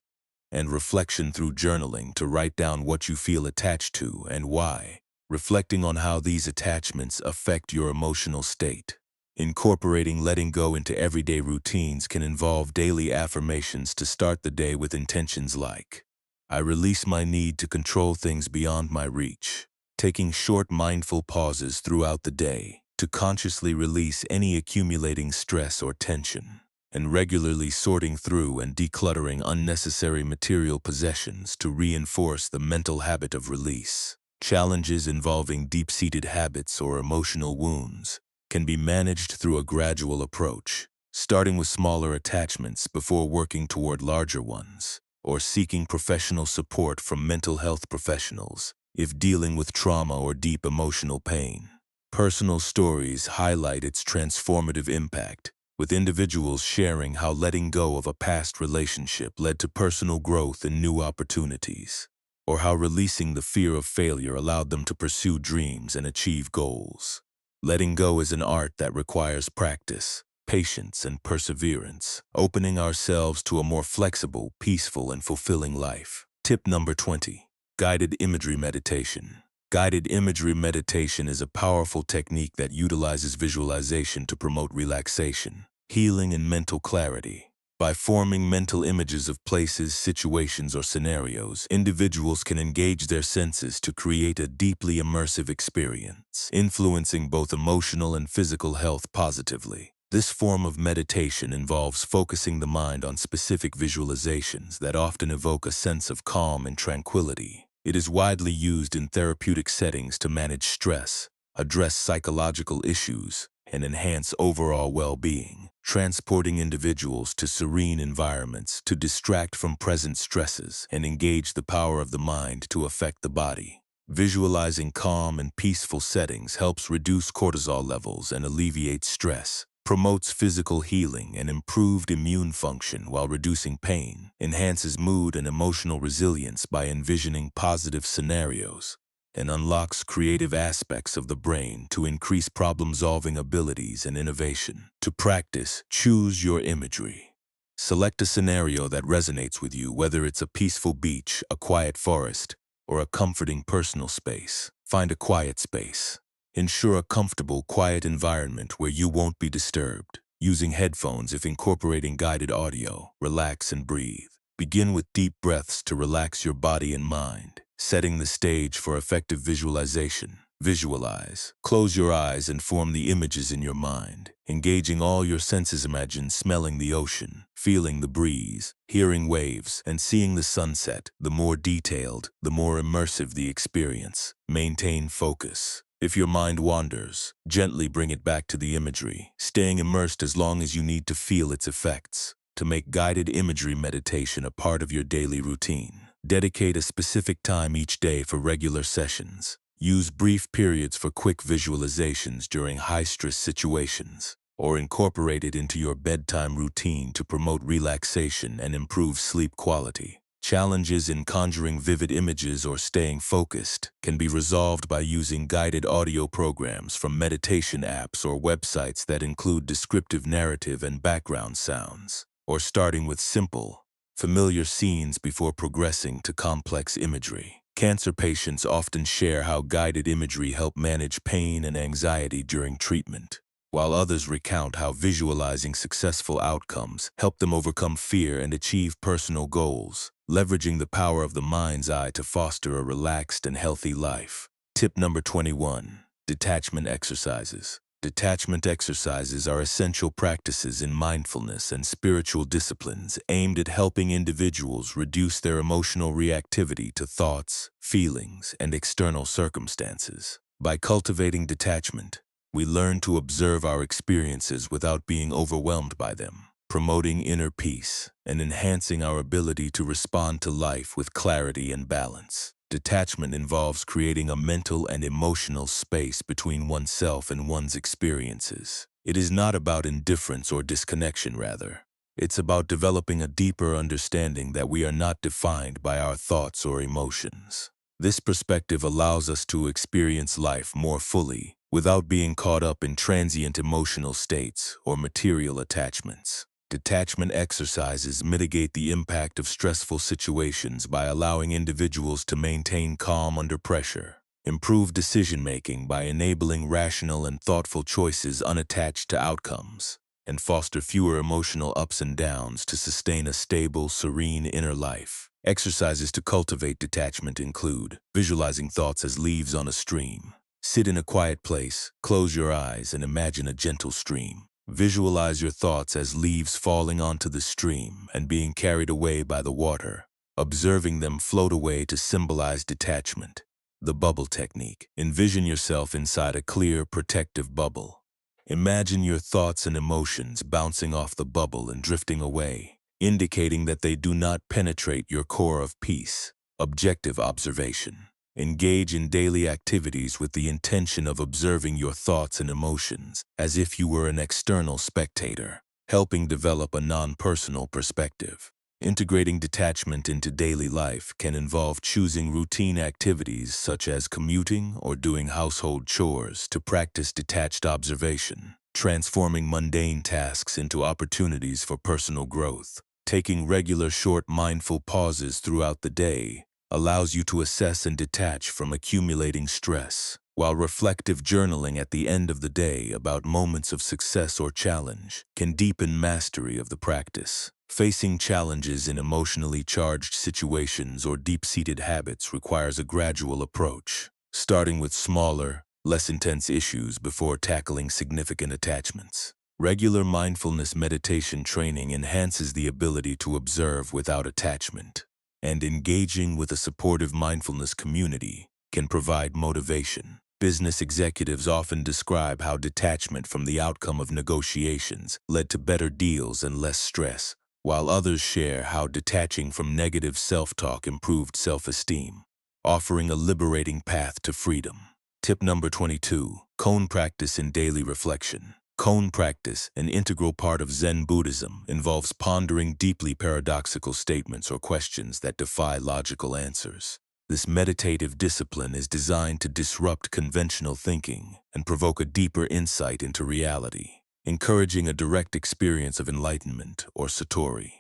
and reflection through journaling to write down what you feel attached to and why, reflecting on how these attachments affect your emotional state. Incorporating letting go into everyday routines can involve daily affirmations to start the day with intentions like, I release my need to control things beyond my reach. Taking short mindful pauses throughout the day to consciously release any accumulating stress or tension, and regularly sorting through and decluttering unnecessary material possessions to reinforce the mental habit of release. Challenges involving deep-seated habits or emotional wounds can be managed through a gradual approach, starting with smaller attachments before working toward larger ones, or seeking professional support from mental health professionals if dealing with trauma or deep emotional pain. Personal stories highlight its transformative impact, with individuals sharing how letting go of a past relationship led to personal growth and new opportunities, or how releasing the fear of failure allowed them to pursue dreams and achieve goals. Letting go is an art that requires practice, patience, and perseverance, opening ourselves to a more flexible, peaceful, and fulfilling life. Tip number 20. Guided imagery meditation. Guided imagery meditation is a powerful technique that utilizes visualization to promote relaxation, healing, and mental clarity. By forming mental images of places, situations, or scenarios, individuals can engage their senses to create a deeply immersive experience, influencing both emotional and physical health positively. This form of meditation involves focusing the mind on specific visualizations that often evoke a sense of calm and tranquility. It is widely used in therapeutic settings to manage stress, address psychological issues, and enhance overall well-being, transporting individuals to serene environments to distract from present stresses and engage the power of the mind to affect the body. Visualizing calm and peaceful settings helps reduce cortisol levels and alleviate stress, promotes physical healing and improved immune function while reducing pain, enhances mood and emotional resilience by envisioning positive scenarios, and unlocks creative aspects of the brain to increase problem-solving abilities and innovation. To practice, choose your imagery. Select a scenario that resonates with you, whether it's a peaceful beach, a quiet forest, or a comforting personal space. Find a quiet space. Ensure a comfortable, quiet environment where you won't be disturbed. Using headphones if incorporating guided audio, relax and breathe. Begin with deep breaths to relax your body and mind, setting the stage for effective visualization. Visualize. Close your eyes and form the images in your mind, engaging all your senses. Imagine smelling the ocean, feeling the breeze, hearing waves, and seeing the sunset. The more detailed, the more immersive the experience. Maintain focus. If your mind wanders, gently bring it back to the imagery, staying immersed as long as you need to feel its effects. To make guided imagery meditation a part of your daily routine, dedicate a specific time each day for regular sessions. Use brief periods for quick visualizations during high-stress situations, or incorporate it into your bedtime routine to promote relaxation and improve sleep quality. Challenges in conjuring vivid images or staying focused can be resolved by using guided audio programs from meditation apps or websites that include descriptive narrative and background sounds, or starting with simple, familiar scenes before progressing to complex imagery. Cancer patients often share how guided imagery help manage pain and anxiety during treatment, while others recount how visualizing successful outcomes help them overcome fear and achieve personal goals, leveraging the power of the mind's eye to foster a relaxed and healthy life. Tip number 21. Detachment exercises. Detachment exercises are essential practices in mindfulness and spiritual disciplines aimed at helping individuals reduce their emotional reactivity to thoughts, feelings, and external circumstances. By cultivating detachment, we learn to observe our experiences without being overwhelmed by them, promoting inner peace and enhancing our ability to respond to life with clarity and balance. Detachment involves creating a mental and emotional space between oneself and one's experiences. It is not about indifference or disconnection, rather. It's about developing a deeper understanding that we are not defined by our thoughts or emotions. This perspective allows us to experience life more fully, without being caught up in transient emotional states or material attachments. Detachment exercises mitigate the impact of stressful situations by allowing individuals to maintain calm under pressure, improve decision-making by enabling rational and thoughtful choices unattached to outcomes, and foster fewer emotional ups and downs to sustain a stable, serene inner life. Exercises to cultivate detachment include visualizing thoughts as leaves on a stream. Sit in a quiet place, close your eyes, and imagine a gentle stream. Visualize your thoughts as leaves falling onto the stream and being carried away by the water, observing them float away to symbolize detachment. The bubble technique. Envision yourself inside a clear, protective bubble. Imagine your thoughts and emotions bouncing off the bubble and drifting away, indicating that they do not penetrate your core of peace. Objective observation. Engage in daily activities with the intention of observing your thoughts and emotions as if you were an external spectator, helping develop a non-personal perspective. Integrating detachment into daily life can involve choosing routine activities such as commuting or doing household chores to practice detached observation, transforming mundane tasks into opportunities for personal growth. Taking regular short mindful pauses throughout the day allows you to assess and detach from accumulating stress, while reflective journaling at the end of the day about moments of success or challenge can deepen mastery of the practice. Facing challenges in emotionally charged situations or deep-seated habits requires a gradual approach, starting with smaller, less intense issues before tackling significant attachments. Regular mindfulness meditation training enhances the ability to observe without attachment, and engaging with a supportive mindfulness community can provide motivation. Business executives often describe how detachment from the outcome of negotiations led to better deals and less stress, while others share how detaching from negative self-talk improved self-esteem, offering a liberating path to freedom. Tip number 22. Cone practice in daily reflection. Cone practice, an integral part of Zen Buddhism, involves pondering deeply paradoxical statements or questions that defy logical answers. This meditative discipline is designed to disrupt conventional thinking and provoke a deeper insight into reality, encouraging a direct experience of enlightenment or satori.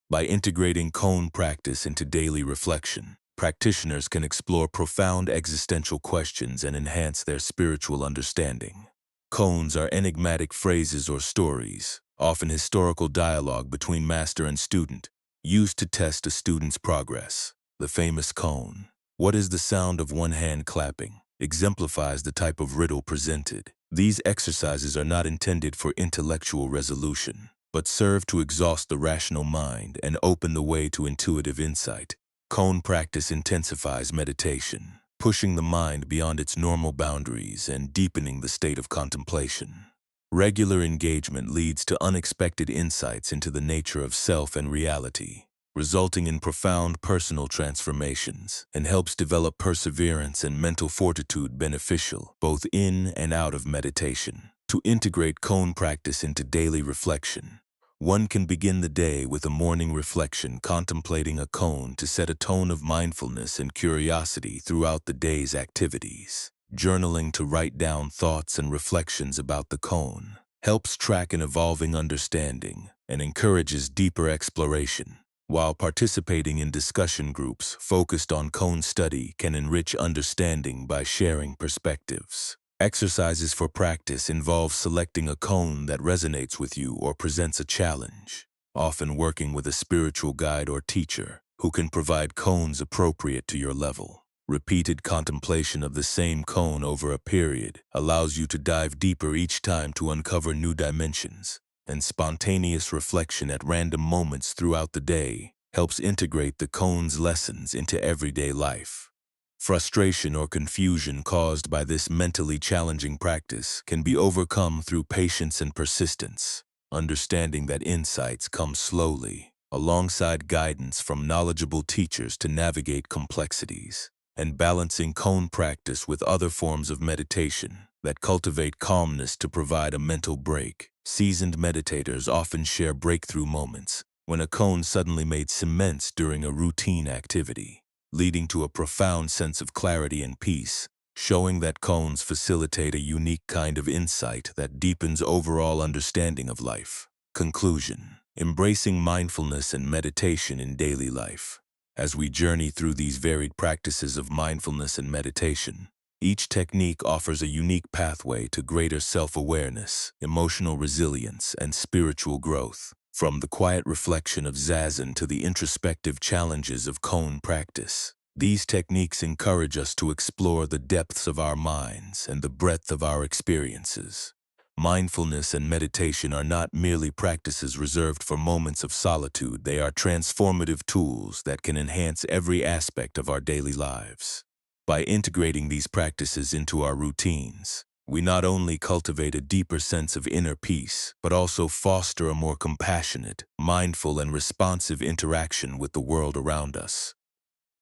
By integrating cone practice into daily reflection, practitioners can explore profound existential questions and enhance their spiritual understanding. Koans are enigmatic phrases or stories, often historical dialogue between master and student, used to test a student's progress. The famous koan. What is the sound of one hand clapping? exemplifies the type of riddle presented. These exercises are not intended for intellectual resolution, but serve to exhaust the rational mind and open the way to intuitive insight. Cone practice intensifies meditation, pushing the mind beyond its normal boundaries and deepening the state of contemplation. Regular engagement leads to unexpected insights into the nature of self and reality, resulting in profound personal transformations, and helps develop perseverance and mental fortitude beneficial both in and out of meditation. To integrate cone practice into daily reflection, one can begin the day with a morning reflection contemplating a cone to set a tone of mindfulness and curiosity throughout the day's activities. Journaling to write down thoughts and reflections about the cone helps track an evolving understanding and encourages deeper exploration, while participating in discussion groups focused on cone study can enrich understanding by sharing perspectives. Exercises for practice involve selecting a cone that resonates with you or presents a challenge, often working with a spiritual guide or teacher who can provide cones appropriate to your level. Repeated contemplation of the same cone over a period allows you to dive deeper each time to uncover new dimensions, and spontaneous reflection at random moments throughout the day helps integrate the cone's lessons into everyday life. Frustration or confusion caused by this mentally challenging practice can be overcome through patience and persistence, understanding that insights come slowly, alongside guidance from knowledgeable teachers to navigate complexities, and balancing cone practice with other forms of meditation that cultivate calmness to provide a mental break. Seasoned meditators often share breakthrough moments when a cone suddenly made sense during a routine activity, leading to a profound sense of clarity and peace, showing that cones facilitate a unique kind of insight that deepens overall understanding of life. Conclusion: embracing mindfulness and meditation in daily life. As we journey through these varied practices of mindfulness and meditation, each technique offers a unique pathway to greater self-awareness, emotional resilience, and spiritual growth. From the quiet reflection of Zazen to the introspective challenges of cone practice, these techniques encourage us to explore the depths of our minds and the breadth of our experiences. Mindfulness and meditation are not merely practices reserved for moments of solitude. They are transformative tools that can enhance every aspect of our daily lives. By integrating these practices into our routines, we not only cultivate a deeper sense of inner peace, but also foster a more compassionate, mindful, and responsive interaction with the world around us.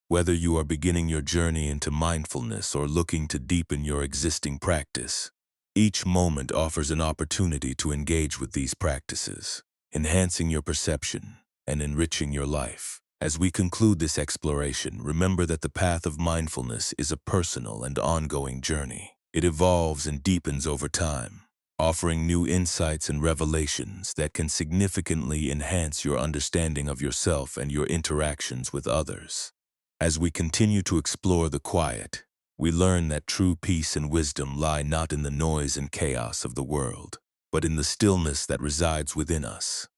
Whether you are beginning your journey into mindfulness or looking to deepen your existing practice, each moment offers an opportunity to engage with these practices, enhancing your perception and enriching your life. As we conclude this exploration, remember that the path of mindfulness is a personal and ongoing journey. It evolves and deepens over time, offering new insights and revelations that can significantly enhance your understanding of yourself and your interactions with others. As we continue to explore the quiet, we learn that true peace and wisdom lie not in the noise and chaos of the world, but in the stillness that resides within us.